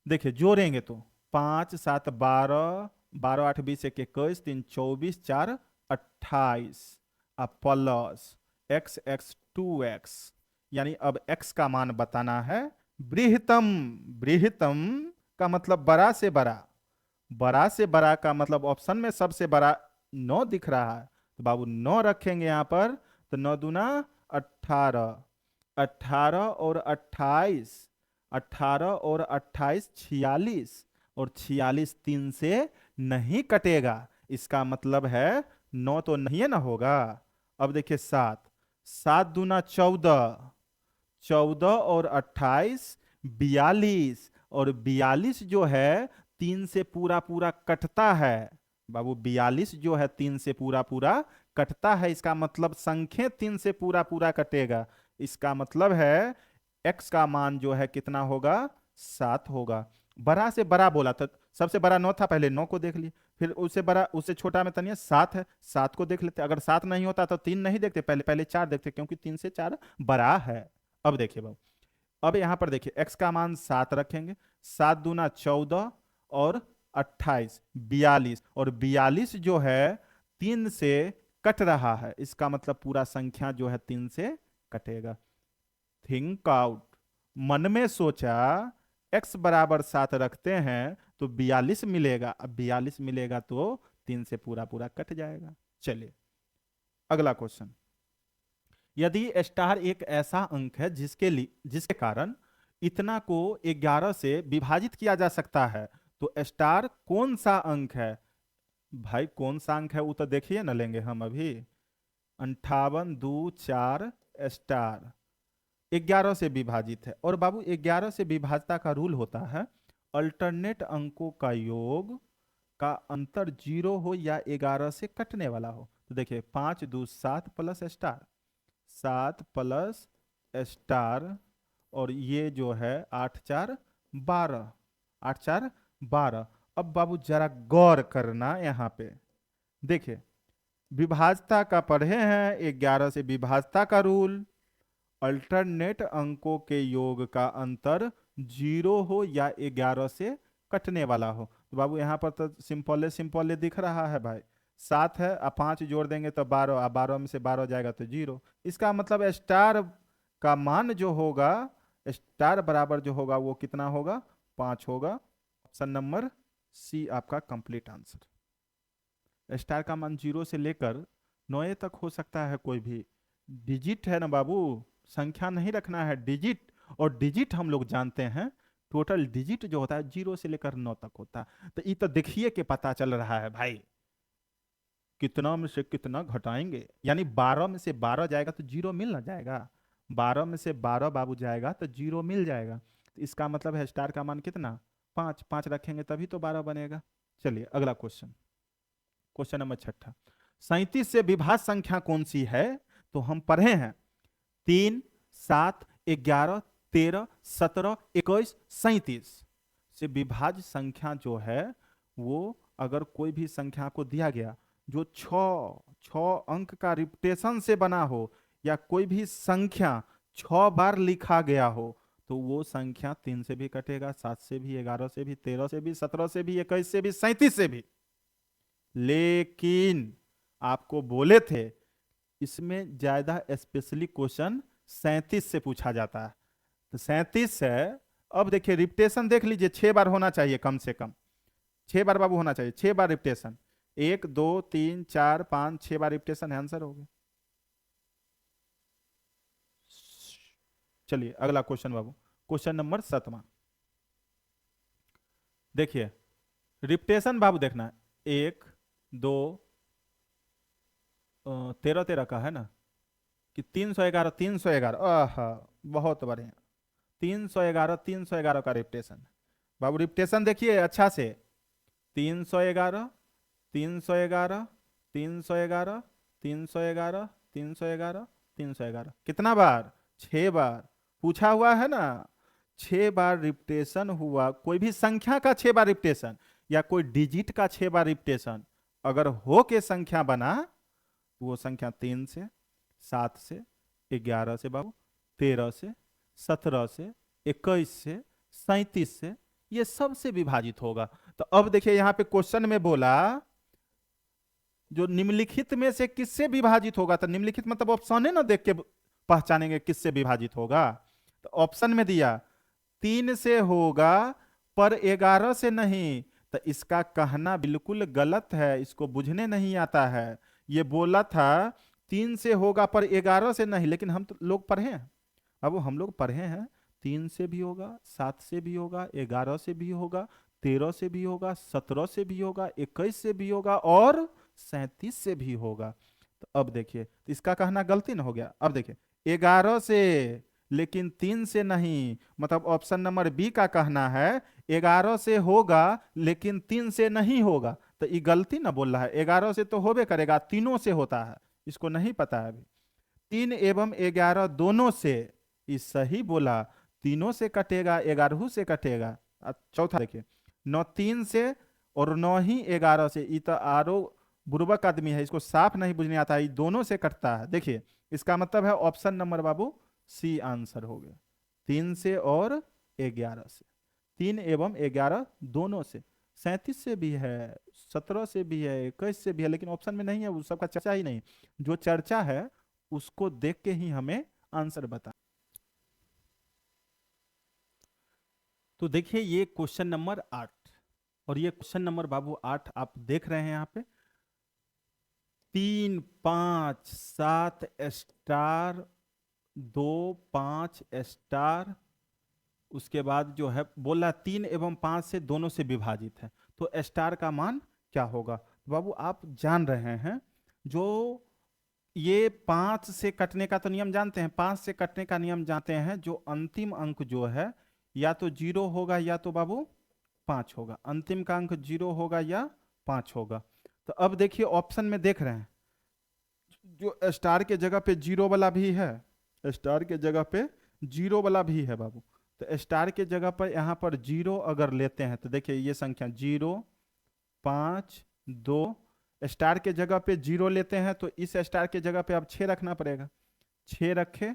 देखिए जोड़ेंगे तो 5 7 12, 12 8 20 1 21, 3 24, 4 28 प्लस एक्स एक्स 2x, यानी अब x का मान बताना है। बृहत्तम, बृहत्तम का मतलब बड़ा से बड़ा, बड़ा से बड़ा का मतलब ऑप्शन में सबसे बड़ा 9 दिख रहा है, तो बाबू 9 रखेंगे यहां पर, तो 9 दूना 18, 18 और 28, 18 और 28 46, और 46 3 से नहीं कटेगा, इसका मतलब है 9 तो नहीं है ना होगा। अब देखिए 7, 7 दूना 14, 14 और 28 42, और 42 जो है 3 से पूरा पूरा कटता है बाबू, 42 जो है 3 से पूरा पूरा कटता है, इसका मतलब संख्या 3 से पूरा पूरा कटेगा, इसका मतलब है x का मान जो है कितना होगा, 7 होगा। बड़ा से बड़ा बोला तो सबसे बड़ा 9 था, पहले 9 को देख लिए, फिर उससे बड़ा उससे छोटा में तनिया 7 है, 7 को देख लेते, अगर 7 नहीं होता तो 3 नहीं देखते, पहले पहले 4 देखते, क्योंकि 3 से 4 बड़ा है। अब देखिए बाबू, अब यहां पर देखिए x का मान 7 रखेंगे, 7 दूना 14 और 28 42, और 42 जो है 3 से कट रहा है, इसका मतलब पूरा संख्या जो है 3 से कटेगा। थिंक आउट, मन में सोचा, x बराबर 7 रखते हैं तो 42 मिलेगा, अब 42 मिलेगा तो 3 से पूरा पूरा कट जाएगा। चलिए अगला क्वेश्चन, यदि स्टार एक ऐसा अंक है जिसके कारण इतना को 11 से विभाजित किया जा सकता है, तो स्टार कौन सा अंक है? भाई कौन सा अंक है वो तो देखिए ना, लेंगे हम अभी। 58 2 4 स्टार 11 से विभाजित है, और बाबू 11 से विभाजता का रूल होता है अल्टरनेट अंकों का योग का अंतर 0 हो या 11 से कटने वाला हो। तो देखिए 5 2 7 प्लस स्टार, 7 प्लस स्टार, और ये जो है 8 4 12, 8 4 12। अब बाबू जरा गौर करना यहाँ पे, देखिए विभाजता का पढ़े हैं, 11 से विभाजता का रूल, अल्टरनेट अंकों के योग का अंतर 0 हो या 11 से कटने वाला हो। तो बाबू यहाँ पर तो सिंपल सिंपल दिख रहा है भाई, 7 है, अब 5 जोड़ देंगे तो 12, अब 12 में से 12 जाएगा तो 0, इसका मतलब स्टार का मान जो होगा, स्टार बराबर जो होगा वो कितना होगा, 5 होगा। ऑप्शन नंबर सी आपका कंप्लीट आंसर। स्टार का मान 0 से लेकर 9 तक हो सकता है, कोई भी डिजिट है ना बाबू, संख्या नहीं रखना है, डिजिट, और डिजिट हम लोग जानते हैं टोटल डिजिट जो होता है 0 से लेकर 9 तक होता है, तो ये तो देखिए कि पता चल रहा है भाई, कितना में से कितना घटाएंगे, यानी 12 में से 12 जाएगा तो 0 मिल ना जाएगा, 12 में से 12 बाबू जाएगा तो 0 मिल जाएगा, तो इसका मतलब है स्टार का मान कितना, 5, 5 रखेंगे तभी तो 12 बनेगा। चलिए अगला क्वेश्चन, क्वेश्चन नंबर 6, 37 से विभाज्य संख्या कौन सी है? तो हम पढ़े हैं 3 7 11 13 17 21 37 से विभाज्य संख्या जो है वो, अगर कोई भी संख्या को दिया गया जो 6 अंक का रिपीटेशन से बना हो, या कोई भी संख्या 6 बार लिखा गया हो, तो वो संख्या 3 से भी कटेगा, 7 से भी, 11 से भी, 13 से भी, 17 से भी, 21 से भी, 37 से भी। लेकिन आपको बोले थे इसमें ज्यादा स्पेशली क्वेश्चन 37 से पूछा जाता है, तो 37 है। अब देखिए रिपीटेशन देख लीजिए, 6 बार होना चाहिए कम से कम, 6 बार बाबू होना चाहिए, 6 बार रिपीटेशन, 1 2 3 4 5 6 बार रिपीटेशन है, आंसर हो गया। चलिए अगला क्वेश्चन बाबू, क्वेश्चन नंबर 7, देखिए रिपीटेशन बाबू देखना है, 1 2 13 13 का है ना, कि 311 311, बहुत बढ़िया, 311 311 का रिपीटेशन। बाबू रिपीटेशन देखिए अच्छा से, 311 311 311 311 311 311, कितना बार, 6 बार, पूछा हुआ है ना, 6 बार रिपीटेशन हुआ, कोई भी संख्या का 6 बार रिपीटेशन, या कोई डिजिट का 6 बार रिपीटेशन अगर हो के संख्या बना, वो संख्या 3 से, 7 से, 11 से बाबू, 13 से, 17 से, 21 से, 37 से, ये सब से विभाजित होगा। तो अब देखिए यहां पे क्वेश्चन में बोला जो निम्नलिखित में से किससे विभाजित होगा, तो निम्नलिखित मतलब ऑप्शन है ना, देख के पहचानेंगे किससे विभाजित होगा। तो ऑप्शन में दिया 3 से होगा पर 11 से नहीं, तो इसका कहना बिल्कुल गलत है, इसको बुझने नहीं आता है। ये बोला था 3 से होगा पर 11 से नहीं, लेकिन हम तो लोग पढ़े हैं, अब हम लोग पढ़े हैं 3 से भी होगा, 7 से भी होगा, 11 से भी होगा, 13 से भी होगा, 17 से भी होगा, 21 से भी होगा और 37 से भी होगा। तो अब देखिए, तो इसका कहना गलती ना हो गया। अब देखिए 11 से लेकिन 3 से नहीं, मतलब ऑप्शन नंबर बी का कहना है 11 से होगा लेकिन 3 से नहीं होगा, तो ये गलती ना बोल रहा है। 11 से तो होबे करेगा, तीनों से होता है, इसको नहीं पता है अभी। 3 एवं 11 दोनों से, ये सही बोला, तीनों से कटेगा, 11 से कटेगा। चौथा देखिए 9 3 से और 9 ही 11 से, ये तो आरो बुर्बक आदमी है, इसको साफ नहीं बुझने आता है, ये दोनों से कटता है। देखिए इसका मतलब है ऑप्शन नंबर बाबू सी आंसर हो गया, 3 से और 11 से, 3 एवं 11 दोनों से। 37 से भी है, 17 से भी है, 21 से भी है, लेकिन ऑप्शन में नहीं है, वो सबका चर्चा ही नहीं। जो चर्चा है उसको देख के ही हमें आंसर बता। तो देखिए ये क्वेश्चन नंबर 8, और ये क्वेश्चन नंबर बाबू 8 आप देख रहे हैं यहाँ पे 3 5 7 स्टार 2 5 स्टार, उसके बाद जो है बोला 3 एवं 5 से दोनों से विभाजित है, तो स्टार का मान क्या होगा। तो बाबू आप जान रहे हैं, जो ये 5 से कटने का तो नियम जानते हैं, 5 से कटने का नियम जानते हैं, जो अंतिम अंक जो है या तो 0 होगा या तो बाबू 5 होगा, अंतिम का अंक 0 होगा या 5 होगा। तो अब देखिए ऑप्शन में देख रहे हैं, जो स्टार के जगह पे 0 वाला भी है, स्टार के जगह पे 0 वाला भी है बाबू। तो स्टार के जगह पर यहाँ पर 0 अगर लेते हैं तो देखिए ये संख्या 0 5 2, स्टार के जगह पे 0 लेते हैं तो इस स्टार के जगह पे अब 6 रखना पड़ेगा, 6 रखे,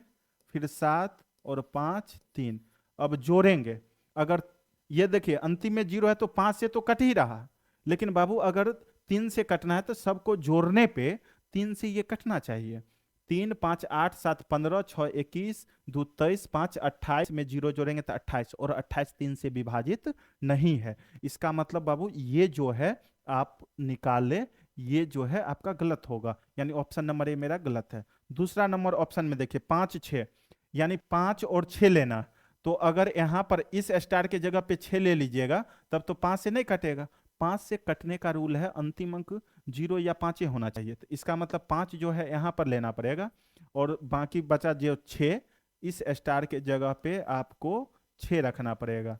फिर 7 और 5 3, अब जोड़ेंगे। अगर ये देखिए अंतिम में 0 है तो 5 से तो कट ही रहा, लेकिन बाबू अगर 3 से कटना है तो सबको जोड़ने पे 3 से ये कटना चाहिए। 3 5 8 7 15 6 21 2 23 5 28 में 0 जोड़ेंगे तो 28, और 28 3 से विभाजित नहीं है। इसका मतलब बाबू ये जो है आप निकाल ले, ये जो है आपका गलत होगा, यानी ऑप्शन नंबर ए मेरा गलत है। दूसरा नंबर ऑप्शन में देखिए 5 6, यानी 5 और 6 लेना, तो अगर यहां पर इस स्टार के जगह पे 6 ले लीजिएगा तब तो 5 से नहीं कटेगा। 5 से कटने का रूल है अंतिम अंक 0 या 5 ही होना चाहिए, तो इसका मतलब 5 जो है यहां पर लेना पड़ेगा, और बाकी बचा जो 6, इस स्टार के जगह पे आपको 6 रखना पड़ेगा।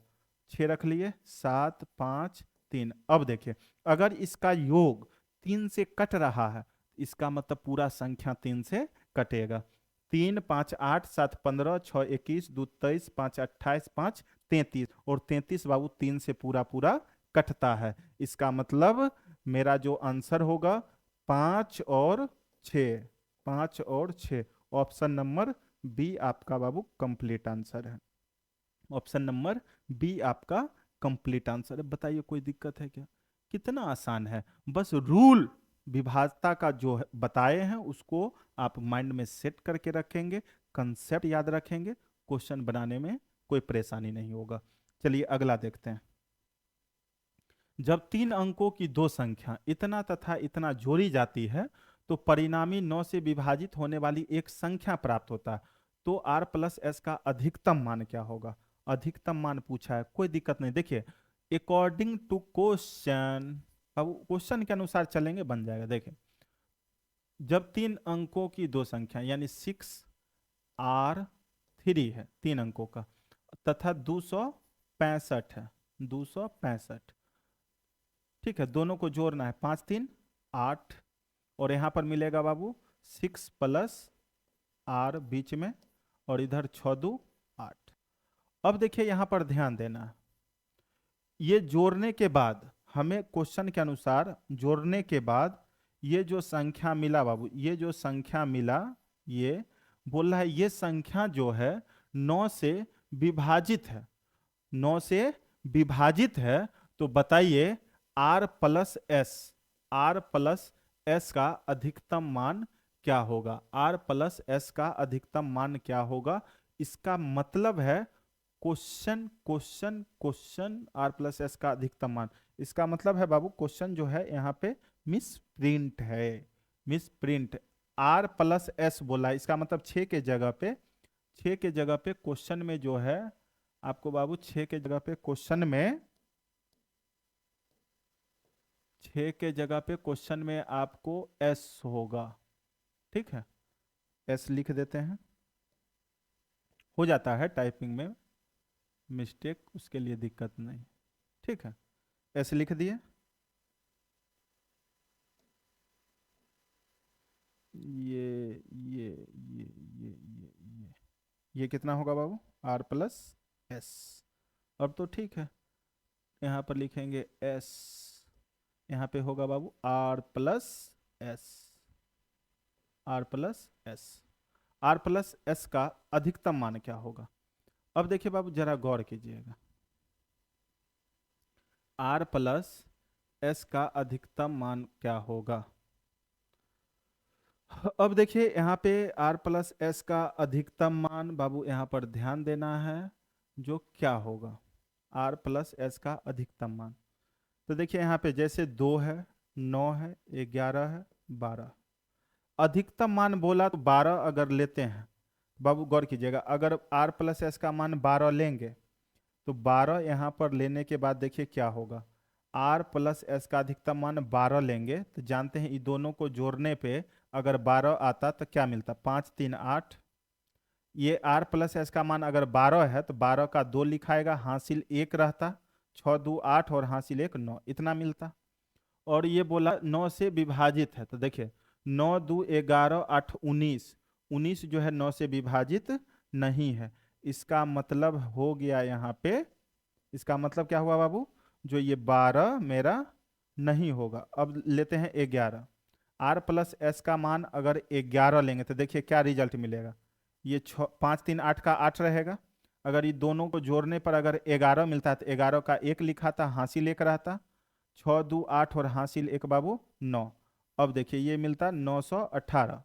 6 रख लिए, 7 5 3। अब देखिए अगर इसका योग 3 से कट रहा है, इसका मतलब पूरा संख्या 3 से कटेगा। 3 5 8 7 15 6 21 2 23 5 28 5 33, और 33 बाबू 3 से पूरा पूरा कटता है। इसका मतलब मेरा जो आंसर होगा 5 और 6, 5 और 6, ऑप्शन नंबर बी आपका बाबू कंप्लीट आंसर है। ऑप्शन नंबर बी आपका कंप्लीट आंसर है। बताइए कोई दिक्कत है क्या? कितना आसान है, बस रूल विभाजता का जो बताए हैं उसको आप माइंड में सेट करके रखेंगे, कंसेप्ट याद रखेंगे, क्वेश्चन बनाने में कोई परेशानी नहीं होगा। चलिए अगला देखते हैं। जब 3 अंकों की दो संख्या इतना तथा इतना जोड़ी जाती है तो परिणामी 9 से विभाजित होने वाली एक संख्या प्राप्त होता है, तो r प्लस एस का अधिकतम मान क्या होगा। अधिकतम मान पूछा है, कोई दिक्कत नहीं। देखिए अकॉर्डिंग टू क्वेश्चन, अब क्वेश्चन के अनुसार चलेंगे, बन जाएगा। देखिए जब 3 अंकों की दो संख्या यानी 6r3 है 3 अंकों का, तथा 265 है, 265, ठीक है, दोनों को जोड़ना है, 5 3 8, और यहां पर मिलेगा बाबू 6 प्लस r बीच में, और इधर 6 2 8। अब देखिए यहां पर ध्यान देना है, ये जोड़ने के बाद हमें क्वेश्चन के अनुसार जोड़ने के बाद ये जो संख्या मिला बाबू, ये जो संख्या मिला, ये बोल रहा है ये संख्या जो है 9 से विभाजित है, 9 से विभाजित है। तो बताइए r प्लस एस का अधिकतम मान क्या होगा। आर प्लस एस का अधिकतम मान क्या होगा, इसका मतलब है question question question R plus S का अधिकतम मान। इसका मतलब है बाबू क्वेश्चन जो है यहाँ पे मिस प्रिंट है, misprint. R plus S बोला है, इसका मतलब 6 के जगह पे, 6 के जगह पे क्वेश्चन में जो है आपको बाबू 6 के जगह पे क्वेश्चन में, 6 के जगह पे क्वेश्चन में आपको एस होगा। ठीक है, एस लिख देते हैं, हो जाता है टाइपिंग में मिस्टेक, उसके लिए दिक्कत नहीं। ठीक है, एस लिख दिए। ये कितना होगा बाबू, आर प्लस एस। अब तो ठीक है, यहाँ पर लिखेंगे एस, यहाँ पे होगा बाबू R plus S, R plus S. R plus S का अधिकतम मान क्या होगा। अब देखिए बाबू जरा गौर कीजिएगा, आर प्लस एस का अधिकतम मान क्या होगा। अब देखिए यहाँ पे आर प्लस एस का अधिकतम मान बाबू यहाँ पर ध्यान देना है, जो क्या होगा आर प्लस एस का अधिकतम मान। तो देखिए यहाँ पे जैसे 2 है, 9 है, 11 है, 12, अधिकतम मान बोला तो 12 अगर लेते हैं बाबू, गौर कीजिएगा, अगर आर प्लस एस का मान 12 लेंगे तो 12 यहाँ पर लेने के बाद देखिए क्या होगा, आर प्लस एस का अधिकतम मान 12 लेंगे तो जानते हैं इन दोनों को जोड़ने पे अगर 12 आता तो क्या मिलता, 5 3 8। ये आर प्लस एस का मान अगर 12 है तो 12 का 2 लिखाएगा, हासिल 1 रहता, 6 2 8 और हासिल 1 9, इतना मिलता। और ये बोला 9 से विभाजित है, तो देखिए 9 2 11 8 19, 19 जो है 9 से विभाजित नहीं है। इसका मतलब हो गया यहाँ पे, इसका मतलब क्या हुआ बाबू, जो ये 12 मेरा नहीं होगा। अब लेते हैं 11, आर प्लस एस का मान अगर 11 लेंगे तो देखिए क्या रिजल्ट मिलेगा, ये 5 3 8 का 8 रहेगा। अगर ये दोनों को जोड़ने पर अगर 11 मिलता है तो 11 का 1 लिखा था, हासिल 1 रहता, 6 2 8 और हासिल 1 बाबू 9। अब देखिए ये मिलता 918,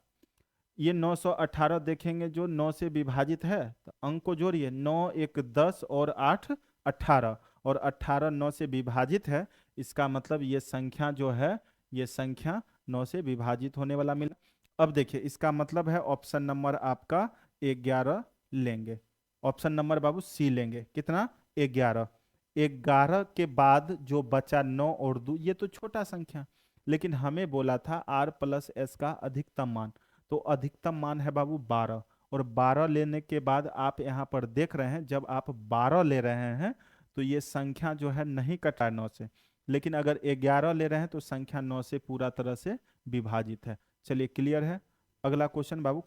ये 918 देखेंगे जो 9 से विभाजित है तो अंक को जोड़िए, 9 1 10 और 8 18, और 18 9 से विभाजित है, इसका मतलब ये संख्या जो है, ये संख्या 9 से विभाजित होने वाला मिला। अब देखिए इसका मतलब है ऑप्शन नंबर आपका 11 लेंगे, ऑप्शन नंबर बाबू सी लेंगे। कितना, 11। 11 के बाद जो बचा 9 और 2, ये तो छोटा संख्या, लेकिन हमें बोला था आर प्लस एस का अधिकतम मान, तो अधिकतम मान है बाबू 12, और 12 लेने के बाद आप यहाँ पर देख रहे हैं जब आप 12 ले रहे हैं तो ये संख्या जो है नहीं कटा 9 से, लेकिन अगर 11 ले रहे हैं तो संख्या 9 से पूरा तरह से विभाजित है। चलिए क्लियर है। अगला क्वेश्चन बाबू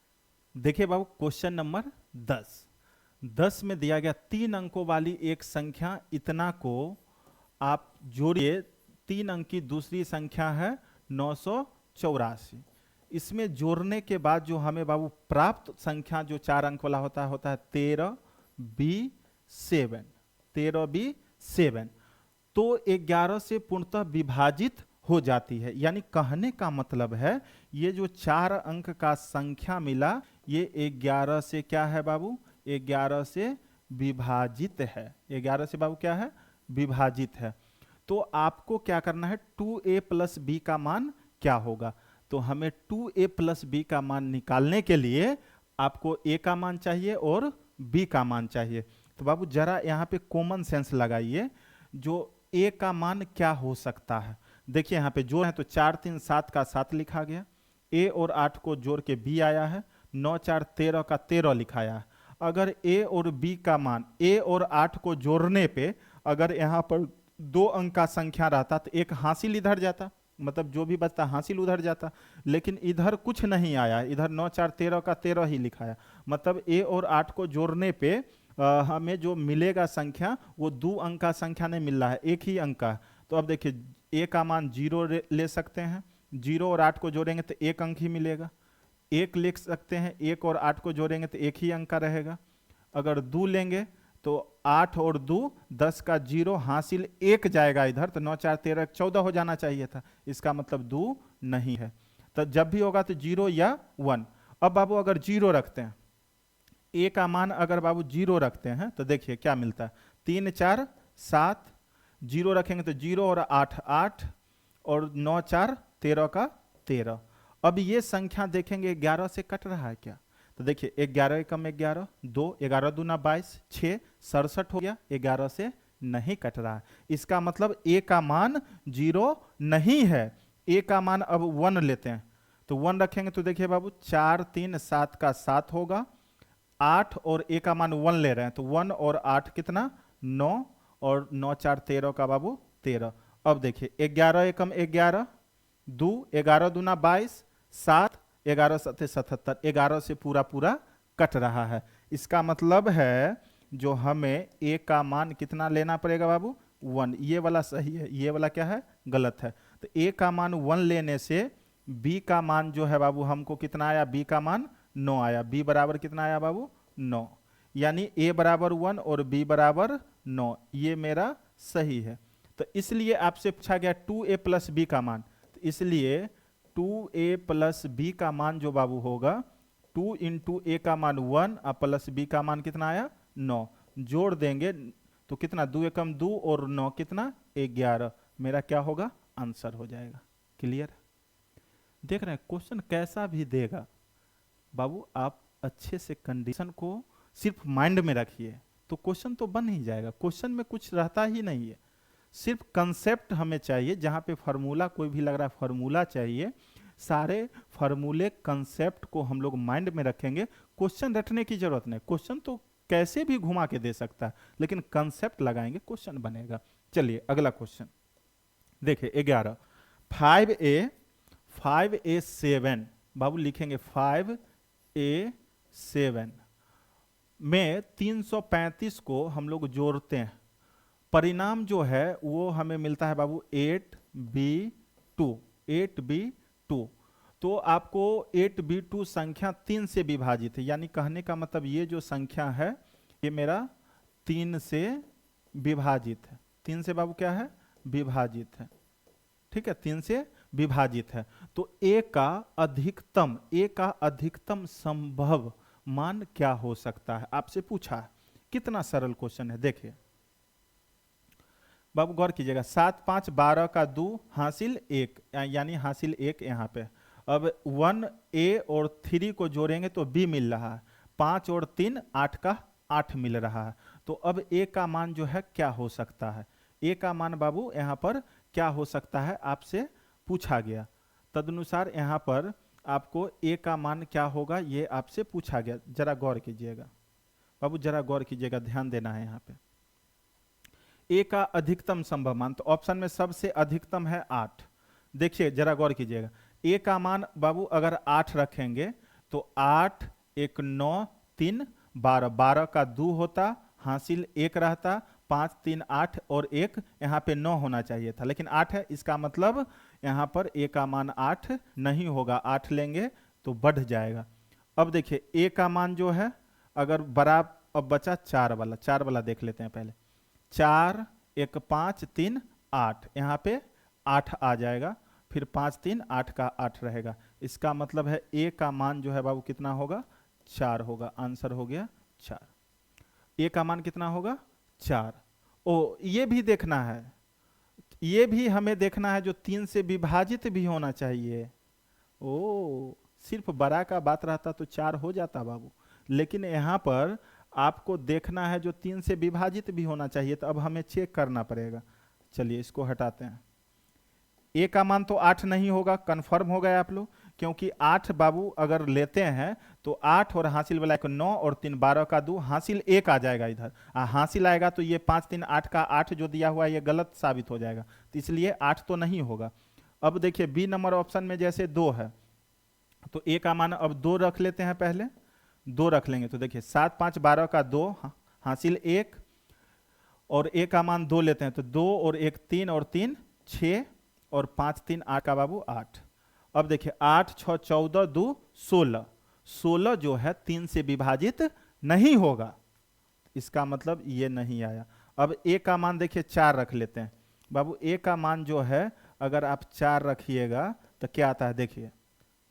देखिए बाबू, क्वेश्चन नंबर 10, 10 में दिया गया 3 अंकों वाली एक संख्या इतना को आप जोड़िए, 3 अंक की दूसरी संख्या है 984। इसमें जोड़ने के बाद जो हमें बाबू प्राप्त संख्या जो 4 अंक वाला होता है 13B7, 13B7, तो 11 से पूर्णतः विभाजित हो जाती है। यानी कहने का मतलब है ये जो 4 अंक का संख्या मिला ये 11 से क्या है बाबू, 11 से विभाजित है, 11 से बाबू क्या है, विभाजित है। तो आपको क्या करना है, 2a प्लस बी का मान क्या होगा। तो हमें 2a प्लस बी का मान निकालने के लिए आपको a का मान चाहिए और b का मान चाहिए। तो बाबू जरा यहाँ पे कॉमन सेंस लगाइए, जो a का मान क्या हो सकता है। देखिए यहाँ पे जो है तो 4 3 7 का 7 लिखा गया, a और 8 को जोड़ के b आया है, 9 4 13 का 13 लिखाया है। अगर a और b का मान, a और 8 को जोड़ने पे अगर यहाँ पर 2 अंक का संख्या रहता तो एक हासिल इधर जाता, मतलब जो भी बचता हासिल उधर जाता, लेकिन इधर कुछ नहीं आया, इधर 9 4 13 का 13 ही लिखाया। मतलब a और 8 को जोड़ने पे हमें जो मिलेगा संख्या वो 2 अंक का संख्या नहीं मिल रहा है, एक ही अंक का। तो अब देखिए a का मान 0 ले सकते हैं, 0 और 8 को जोड़ेंगे तो 1 अंक ही मिलेगा, 1 लिख सकते हैं, 1 और 8 को जोड़ेंगे तो 1 ही अंक का रहेगा। अगर 2 लेंगे तो 8 और 2 10 का 0, हासिल 1 जाएगा इधर, तो 9 4 13 14 हो जाना चाहिए था, इसका मतलब 2 नहीं है। तो जब भी होगा तो 0 या 1। अब बाबू अगर 0 रखते हैं, ए का मान अगर बाबू 0 रखते हैं तो देखिए क्या मिलता है, 3 4 7, 0 रखेंगे तो 0 और 8 8, और 9 4 13 का 13। अब ये संख्या देखेंगे 11 से कट रहा है क्या, तो देखिए 11 एकम 11, 2 11 दूना 22, 6 67 हो गया, 11 से नहीं कट रहा है। इसका मतलब ए का मान 0 नहीं है। ए का मान अब 1 लेते हैं, तो 1 रखेंगे तो देखिए बाबू 4 3 7 का 7 होगा, 8 और ए का मान 1 ले रहे हैं तो 1 और 8 कितना 9, और 9 4 13 का बाबू 13। अब देखिए 11 एकम 11, 2 11 दूना 22, 7 11 सत्ते 77, 11 से पूरा पूरा कट रहा है। इसका मतलब है जो हमें ए का मान कितना लेना पड़ेगा बाबू 1, ये वाला सही है, ये वाला क्या है गलत है। तो ए का मान 1 लेने से बी का मान जो है बाबू हमको कितना आया, बी का मान 9 आया। बी बराबर कितना आया बाबू 9, यानी ए बराबर 1 और बी बराबर 9, ये मेरा सही है। तो इसलिए आपसे पूछा गया 2a प्लस बी का मान, तो इसलिए 2a प्लस बी का मान जो बाबू होगा 2 इंटू ए का मान 1 और प्लस बी का मान कितना आया 9, जोड़ देंगे तो कितना 2 एकम 2 और 9 कितना 11, मेरा क्या होगा आंसर हो जाएगा। क्लियर, देख रहे हैं क्वेश्चन कैसा भी देगा बाबू, आप अच्छे से कंडीशन को सिर्फ माइंड में रखिए तो क्वेश्चन तो बन ही जाएगा। क्वेश्चन में कुछ रहता ही नहीं है, सिर्फ कंसेप्ट हमें चाहिए। जहां पे फार्मूला कोई भी लग रहा है फार्मूला चाहिए, सारे फार्मूले कंसेप्ट को हम लोग माइंड में रखेंगे। क्वेश्चन रटने की जरूरत नहीं, क्वेश्चन तो कैसे भी घुमा के दे सकता है, लेकिन कंसेप्ट लगाएंगे क्वेश्चन बनेगा। चलिए अगला क्वेश्चन देखिए 11, 5a 7 बाबू लिखेंगे 5a 7 में 335 को हम लोग जोड़ते हैं, परिणाम जो है वो हमें मिलता है बाबू 8b2। तो आपको 8b2 संख्या 3 से विभाजित है, यानी कहने का मतलब ये जो संख्या है ये मेरा 3 से विभाजित है। 3 से बाबू क्या है विभाजित है, ठीक है 3 से विभाजित है। तो ए का अधिकतम संभव मान क्या हो सकता है, आपसे पूछा है। कितना सरल क्वेश्चन है, देखिए बाबू गौर कीजिएगा, 7 5 12 का 2 हासिल 1, यानी हासिल 1 यहाँ पे। अब 1a और 3 को जोड़ेंगे तो b मिल रहा है, 5 और 3 8 का 8 मिल रहा है। तो अब a का मान जो है क्या हो सकता है, a का मान बाबू यहाँ पर क्या हो सकता है आपसे पूछा गया। तदनुसार यहाँ पर आपको a का मान क्या होगा ये आपसे पूछा गया। जरा गौर कीजिएगा बाबू, जरा गौर कीजिएगा, ध्यान देना है यहाँ पे। ए का अधिकतम संभव मान, तो ऑप्शन में सबसे अधिकतम है 8। देखिए जरा गौर कीजिएगा, ए का मान बाबू अगर 8 रखेंगे तो 8 1 9 3 12, 12 का 2 होता, हासिल 1 रहता, 5 3 8 और 1 यहाँ पे 9 होना चाहिए था, लेकिन 8 है। इसका मतलब यहाँ पर ए का मान 8 नहीं होगा, 8 लेंगे तो बढ़ जाएगा। अब देखिए ए का मान जो है अगर बड़ा, अब बचा 4 वाला देख लेते हैं पहले। 4 1 5 3 8, यहाँ पे 8 आ जाएगा, फिर 5 3 8 का 8 रहेगा। इसका मतलब है ए का मान जो है बाबू कितना होगा 4 होगा। आंसर हो गया 4। ए का मान कितना होगा 4। ओ ये भी देखना है, ये भी हमें देखना है जो 3 से विभाजित भी होना चाहिए। ओ सिर्फ बड़ा का बात रहता तो 4 हो जाता बाबू, लेकिन यहाँ पर आपको देखना है जो 3 से विभाजित भी होना चाहिए। तो अब हमें चेक करना पड़ेगा, चलिए इसको हटाते हैं। ए का मान तो 8 नहीं होगा, कंफर्म हो गया आप लोग, क्योंकि 8 बाबू अगर लेते हैं तो 8 और हासिल वाला 9 और 3 12 का 2, हासिल 1 आ जाएगा इधर, हासिल आएगा तो ये 5 3 8 का 8 जो दिया हुआ है ये गलत साबित हो जाएगा, तो इसलिए 8 तो नहीं होगा। अब देखिए बी नंबर ऑप्शन में जैसे 2 है तो ए का मान अब 2 रख लेते हैं, पहले 2 रख लेंगे तो देखिए 7 5 12 का 2, हासिल 1, और ए का मान 2 लेते हैं तो 2 और 1 3 और 3 6 और 5 3 8 का बाबू 8। अब देखिए 8 6 14 2 16, 16 जो है 3 से विभाजित नहीं होगा, इसका मतलब ये नहीं आया। अब ए का मान देखिए 4 रख लेते हैं। बाबू ए का मान जो है अगर आप 4 रखिएगा तो क्या आता है, देखिए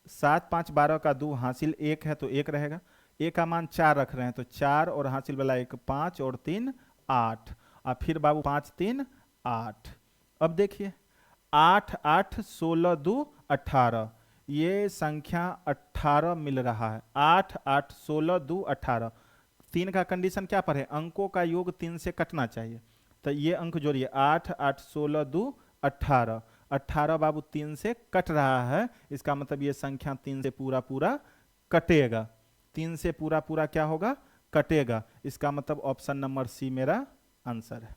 7 5 12 का 2 हासिल 1 है तो 1 रहेगा। ए का मान 4 रख रहे हैं तो 4 और हासिल वाला 1 5 और 3 8। अब फिर बाबू 5 3 8। अब देखिए 8 8 16 2 18, ये संख्या 18 मिल रहा है। 8 8 16 2 18। 3 का कंडीशन क्या पर है, अंकों का योग 3 से कटना चाहिए। तो ये अंक जोड़िए 8 8 16 2 18। 18 बाबू 3 से कट रहा है, इसका मतलब ये संख्या 3 से पूरा पूरा कटेगा। 3 से पूरा पूरा क्या होगा, कटेगा। इसका मतलब ऑप्शन नंबर सी मेरा आंसर है।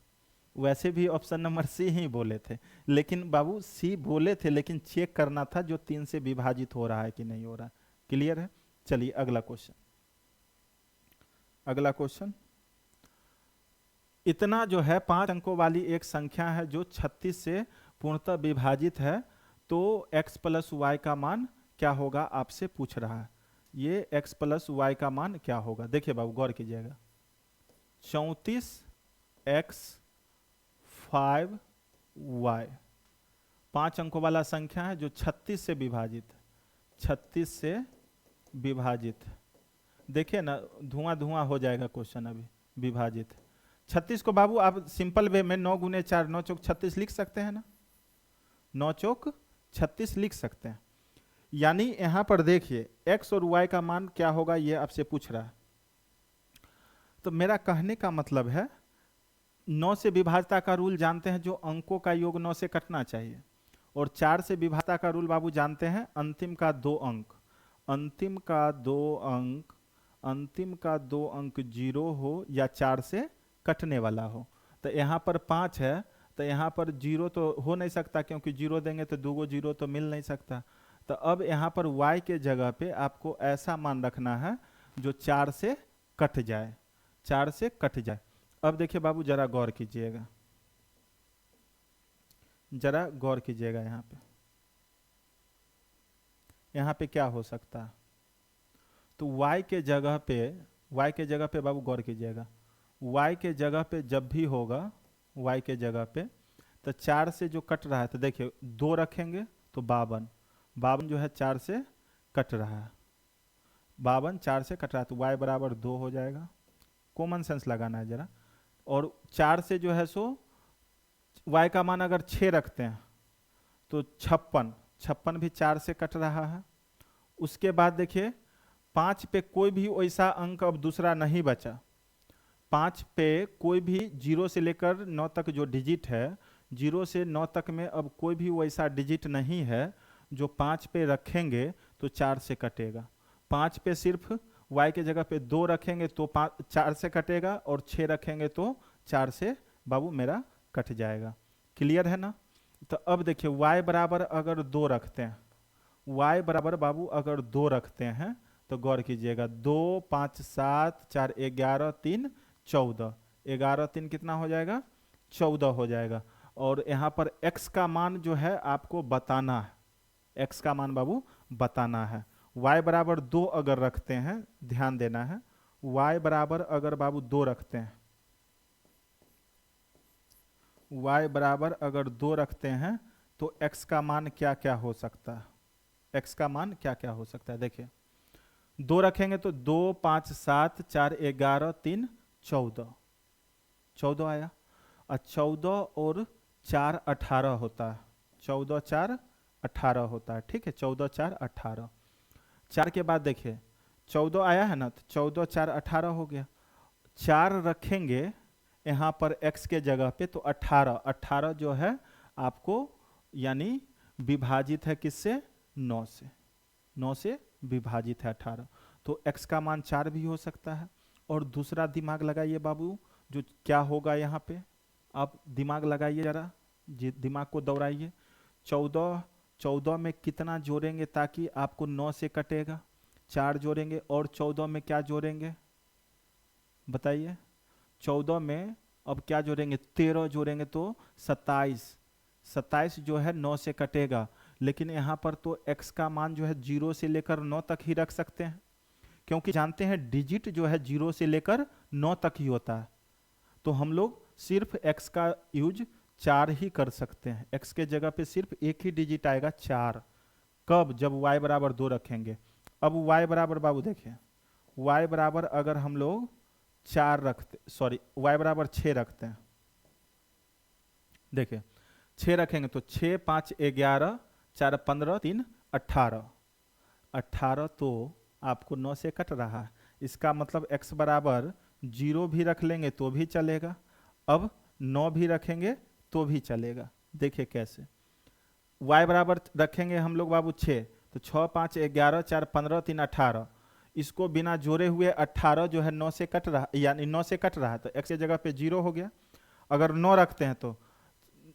वैसे भी ऑप्शन नंबर सी ही बोले थे, लेकिन बाबू सी बोले थे लेकिन चेक करना था जो 3 से विभाजित हो रहा है कि नहीं हो रहा है। क्लियर है? चलिए अगला क्वेश्चन। अगला क्वेश्चन, इतना जो है 5 अंकों वाली एक संख्या है जो 36 से पूर्णतः विभाजित है, तो x प्लस वाई का मान क्या होगा आपसे पूछ रहा है। ये x प्लस वाई का मान क्या होगा, देखिए बाबू गौर कीजिएगा। 34x 5y 5 अंकों वाला संख्या है जो 36 से विभाजित, 36 से विभाजित। देखिए ना धुआं धुआं हो जाएगा क्वेश्चन अभी। विभाजित 36 को बाबू आप सिंपल वे में 9 गुने 4 9 चौक 36 लिख सकते हैं ना, 9 चौक 36 लिख सकते हैं। यानी यहां पर देखिए x और y का मान क्या होगा ये आपसे पूछ रहा है। तो मेरा कहने का मतलब है 9 से विभाजता का रूल जानते हैं, जो अंकों का योग 9 से कटना चाहिए। और 4 से विभाजता का रूल बाबू जानते हैं, अंतिम का 2 अंक, अंतिम का 2 अंक, अंतिम का 2 अंक 0 हो या 4 से कटने वाला हो। तो यहाँ पर 5 है तो यहाँ पर 0 तो हो नहीं सकता, क्योंकि 0 देंगे तो 2 गो 0 तो मिल नहीं सकता। तो अब यहाँ पर y के जगह पे आपको ऐसा मान रखना है जो 4 से कट जाए, 4 से कट जाए। अब देखिए बाबू जरा गौर कीजिएगा, जरा गौर कीजिएगा। यहाँ पे क्या हो सकता है, तो y के जगह पे, y के जगह पे बाबू गौर कीजिएगा, y के जगह पे जब भी होगा, y के जगह पे तो 4 से जो कट रहा है, तो देखिए 2 रखेंगे तो 52, 52 जो है 4 से कट रहा है, 52 4 से कट रहा है तो y बराबर 2 हो जाएगा। कॉमन सेंस लगाना है जरा। और 4 से जो है सो y का मान अगर 6 रखते हैं तो 56, 56 भी 4 से कट रहा है। उसके बाद देखिए 5 पे कोई भी वैसा अंक अब दूसरा नहीं बचा, 5 पे कोई भी 0 से लेकर 9 तक जो डिजिट है, 0 से 9 तक में अब कोई भी वैसा डिजिट नहीं है जो 5 पे रखेंगे तो 4 से कटेगा। 5 पे सिर्फ y के जगह पे 2 रखेंगे तो 4 से कटेगा, और 6 रखेंगे तो 4 से बाबू मेरा कट जाएगा। क्लियर है ना? तो अब देखिए y बराबर अगर 2 रखते हैं, y बराबर बाबू अगर 2 रखते हैं तो गौर कीजिएगा 2 5 7 4 11 3 14, 11 3 कितना हो जाएगा, 14 हो जाएगा। और यहाँ पर x का मान जो है आपको बताना है, x का मान बाबू बताना है। y बराबर 2 अगर रखते हैं, ध्यान देना है, y बराबर अगर बाबू 2 रखते हैं, y बराबर अगर 2 रखते हैं तो x का मान क्या क्या हो सकता है, x का मान क्या क्या हो सकता है। देखिए 2 रखेंगे तो 2 5 7 4 11 3 14, 14 आया। और 14 और 4 18 होता है, 14 4 18 होता है, ठीक है, 14 4 18। 4 के बाद देखिए 14 आया है ना, तो 14 4 18 हो गया। 4 रखेंगे यहाँ पर x के जगह पे तो 18, 18 जो है आपको यानी विभाजित है किससे, 9 से, 9 से विभाजित है 18। तो x का मान 4 भी हो सकता है। और दूसरा दिमाग लगाइए बाबू, जो क्या होगा यहाँ पे, आप दिमाग लगाइए जरा, दिमाग को दौड़ाइए। 14, 14 में कितना जोड़ेंगे ताकि आपको 9 से कटेगा, 4 जोड़ेंगे। और 14 में क्या जोड़ेंगे बताइए, 14 में अब क्या जोड़ेंगे, 13 जोड़ेंगे तो 27, 27 जो है 9 से कटेगा। लेकिन यहाँ पर तो x का मान जो है 0 से लेकर 9 तक ही रख सकते हैं, क्योंकि जानते हैं डिजिट जो है 0 से लेकर 9 तक ही होता है। तो हम लोग सिर्फ x का यूज 4 ही कर सकते हैं, x के जगह पे सिर्फ एक ही डिजिट आएगा 4, कब? जब y बराबर 2 रखेंगे। अब y बराबर बाबू देखिए, y बराबर अगर हम लोग 4 रखते, सॉरी y बराबर 6 रखते हैं, देखिए 6 रखेंगे तो 6 5 11, 4 15, 3 18, 18 तो आपको 9 से कट रहा है, इसका मतलब x बराबर 0 भी रख लेंगे तो भी चलेगा, अब 9 भी रखेंगे तो भी चलेगा। देखिए कैसे, y बराबर रखेंगे हम लोग बाबू 6, तो 6 5 11, 4 15, 3 18, इसको बिना जोड़े हुए 18 जो है 9 से कट रहा, यानी 9 से कट रहा है तो x की जगह पे 0 हो गया। अगर 9 रखते हैं तो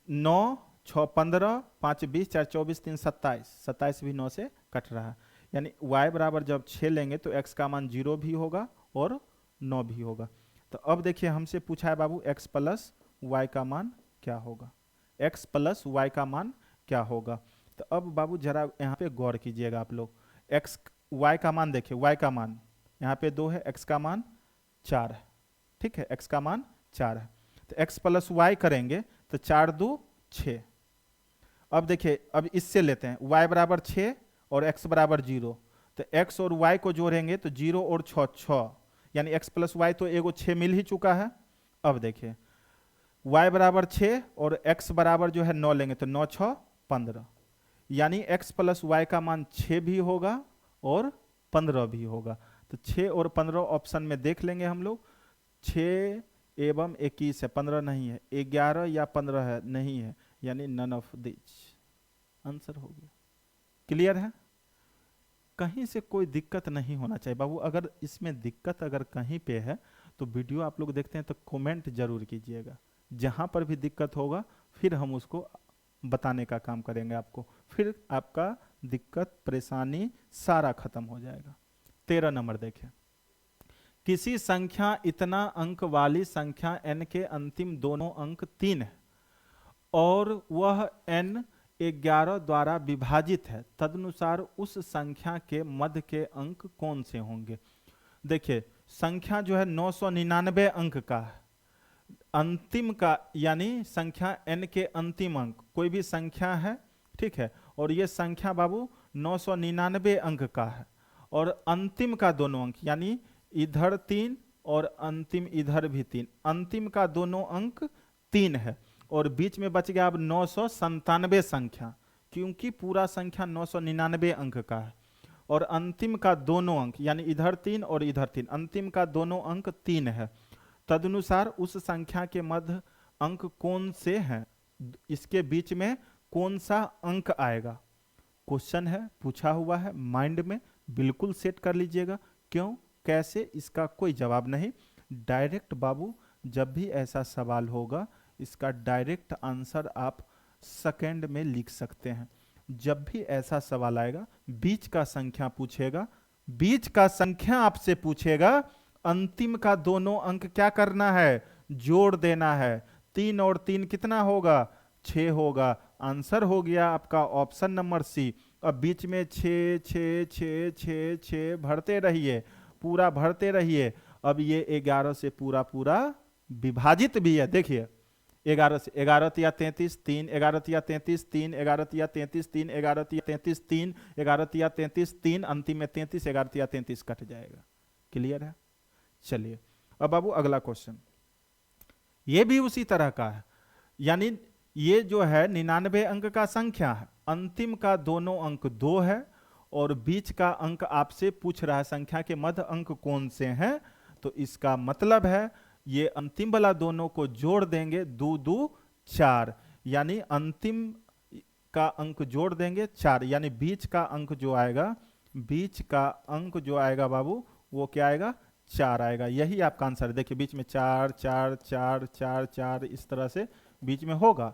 9 6 15, 5 20, 4 24, 3 27, 27 भी 9 से कट रहा है, यानी y बराबर जब 6 लेंगे तो x का मान 0 भी होगा और 9 भी होगा। तो अब देखिए हमसे पूछा है बाबू x प्लस y का मान क्या होगा, x प्लस y का मान क्या होगा। तो अब बाबू जरा यहाँ पे गौर कीजिएगा आप लोग, x y का मान देखिए, y का मान यहाँ पे 2 है, x का मान 4 है, ठीक है, x का मान 4 है, तो x प्लस y करेंगे तो 4 2 6। अब देखिए, अब इससे लेते हैं y बराबर 6 और x बराबर 0, तो x और y को जोड़ेंगे तो 0 और 6 6, यानी x प्लस y तो एगो 6 मिल ही चुका है। अब देखिए y बराबर 6 और x बराबर जो है 9 लेंगे तो 9 6 15, यानी x प्लस y का मान 6 भी होगा और 15 भी होगा। तो 6 और 15 ऑप्शन में देख लेंगे हम लोग, 6 एवं 21 है, 15 नहीं है, 11 या 15 है, नहीं है, यानी नन ऑफ दिस आंसर हो गया। क्लियर है? कहीं से कोई दिक्कत नहीं होना चाहिए बाबू, अगर इसमें दिक्कत अगर कहीं पे है तो वीडियो आप लोग देखते हैं तो कमेंट जरूर कीजिएगा, जहां पर भी दिक्कत होगा फिर हम उसको बताने का काम करेंगे आपको, फिर आपका दिक्कत परेशानी सारा खत्म हो जाएगा। 13 नंबर देखें, किसी संख्या इतना अंक वाली संख्या n के अंतिम दोनों अंक 3 है और वह n 11 द्वारा विभाजित है, तदनुसार उस संख्या के मध्य के अंक कौन से होंगे। देखिए संख्या जो है 999 अंक का है, अंतिम का यानी संख्या n के अंतिम अंक कोई भी संख्या है, ठीक है, और ये संख्या बाबू 999 अंक का है और अंतिम का दोनों अंक यानी इधर 3 और अंतिम इधर भी 3, अंतिम का दोनों अंक 3 है और बीच में बच गया अब 997 संख्या, क्योंकि पूरा संख्या 999 अंक का है और अंतिम का दोनों अंक यानी इधर 3 और इधर 3, अंतिम का दोनों अंक 3 है, तदनुसार उस संख्या के मध्य अंक कौन से हैं, इसके बीच में कौन सा अंक आएगा। क्वेश्चन है, पूछा हुआ है, माइंड में बिल्कुल सेट कर लीजिएगा। क्यों, कैसे, इसका कोई जवाब नहीं, डायरेक्ट बाबू जब भी ऐसा सवाल होगा इसका डायरेक्ट आंसर आप सेकंड में लिख सकते हैं। जब भी ऐसा सवाल आएगा, बीच का संख्या पूछेगा, बीच का संख्या आपसे पूछेगा, अंतिम का दोनों अंक क्या करना है, जोड़ देना है, 3 और 3 कितना होगा, 6 होगा, आंसर हो गया आपका ऑप्शन नंबर सी। अब बीच में 6 6 6 6 6 भरते रहिए, पूरा भरते रहिए। अब ये 11 से पूरा पूरा विभाजित भी है, देखिए 11 से 11 तिया 33 3, 11 तिया 33 3, 11 तिया 33 3, 11 तिया 33 3, 11 तिया 33 3, अंतिम में 33, 11 तिया 33 कट जाएगा। क्लियर है? चलिए अब बाबू अगला क्वेश्चन, ये भी उसी तरह का है, यानी ये जो है 99 अंक का संख्या है, अंतिम का दोनों अंक 2 है और बीच का अंक आपसे पूछ रहा है संख्या के मध्य अंक कौन से हैं, तो इसका मतलब है ये अंतिम वाला दोनों को जोड़ देंगे, 2 2 4, यानी अंतिम का अंक जोड़ देंगे 4, यानी बीच का अंक जो आएगा, बीच का अंक जो आएगा बाबू वो क्या आएगा, 4 आएगा। यही आपका आंसर है। देखिए बीच में 4 4 4 4 4 इस तरह से बीच में होगा।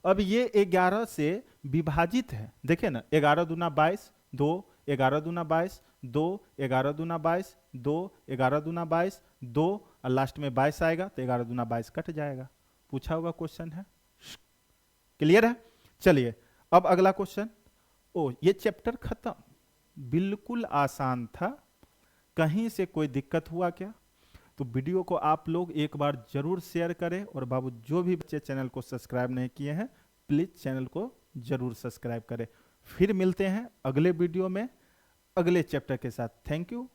अब ये 11 से विभाजित है, देखिए ना, 11 दूना 22, 2 11 दूना 22, 2 11 दूना 22, 2 11 दूना 22, 2 और लास्ट में 22 आएगा तो 11 दूना 22 कट जाएगा। पूछा हुआ क्वेश्चन है, क्लियर है? चलिए अब अगला क्वेश्चन। ओ ये चैप्टर खत्म, बिल्कुल आसान था, कहीं से कोई दिक्कत हुआ क्या? तो वीडियो को आप लोग एक बार जरूर शेयर करें और बाबू जो भी बच्चे चैनल को सब्सक्राइब नहीं किए हैं प्लीज चैनल को जरूर सब्सक्राइब करें। फिर मिलते हैं अगले वीडियो में अगले चैप्टर के साथ। Thank you.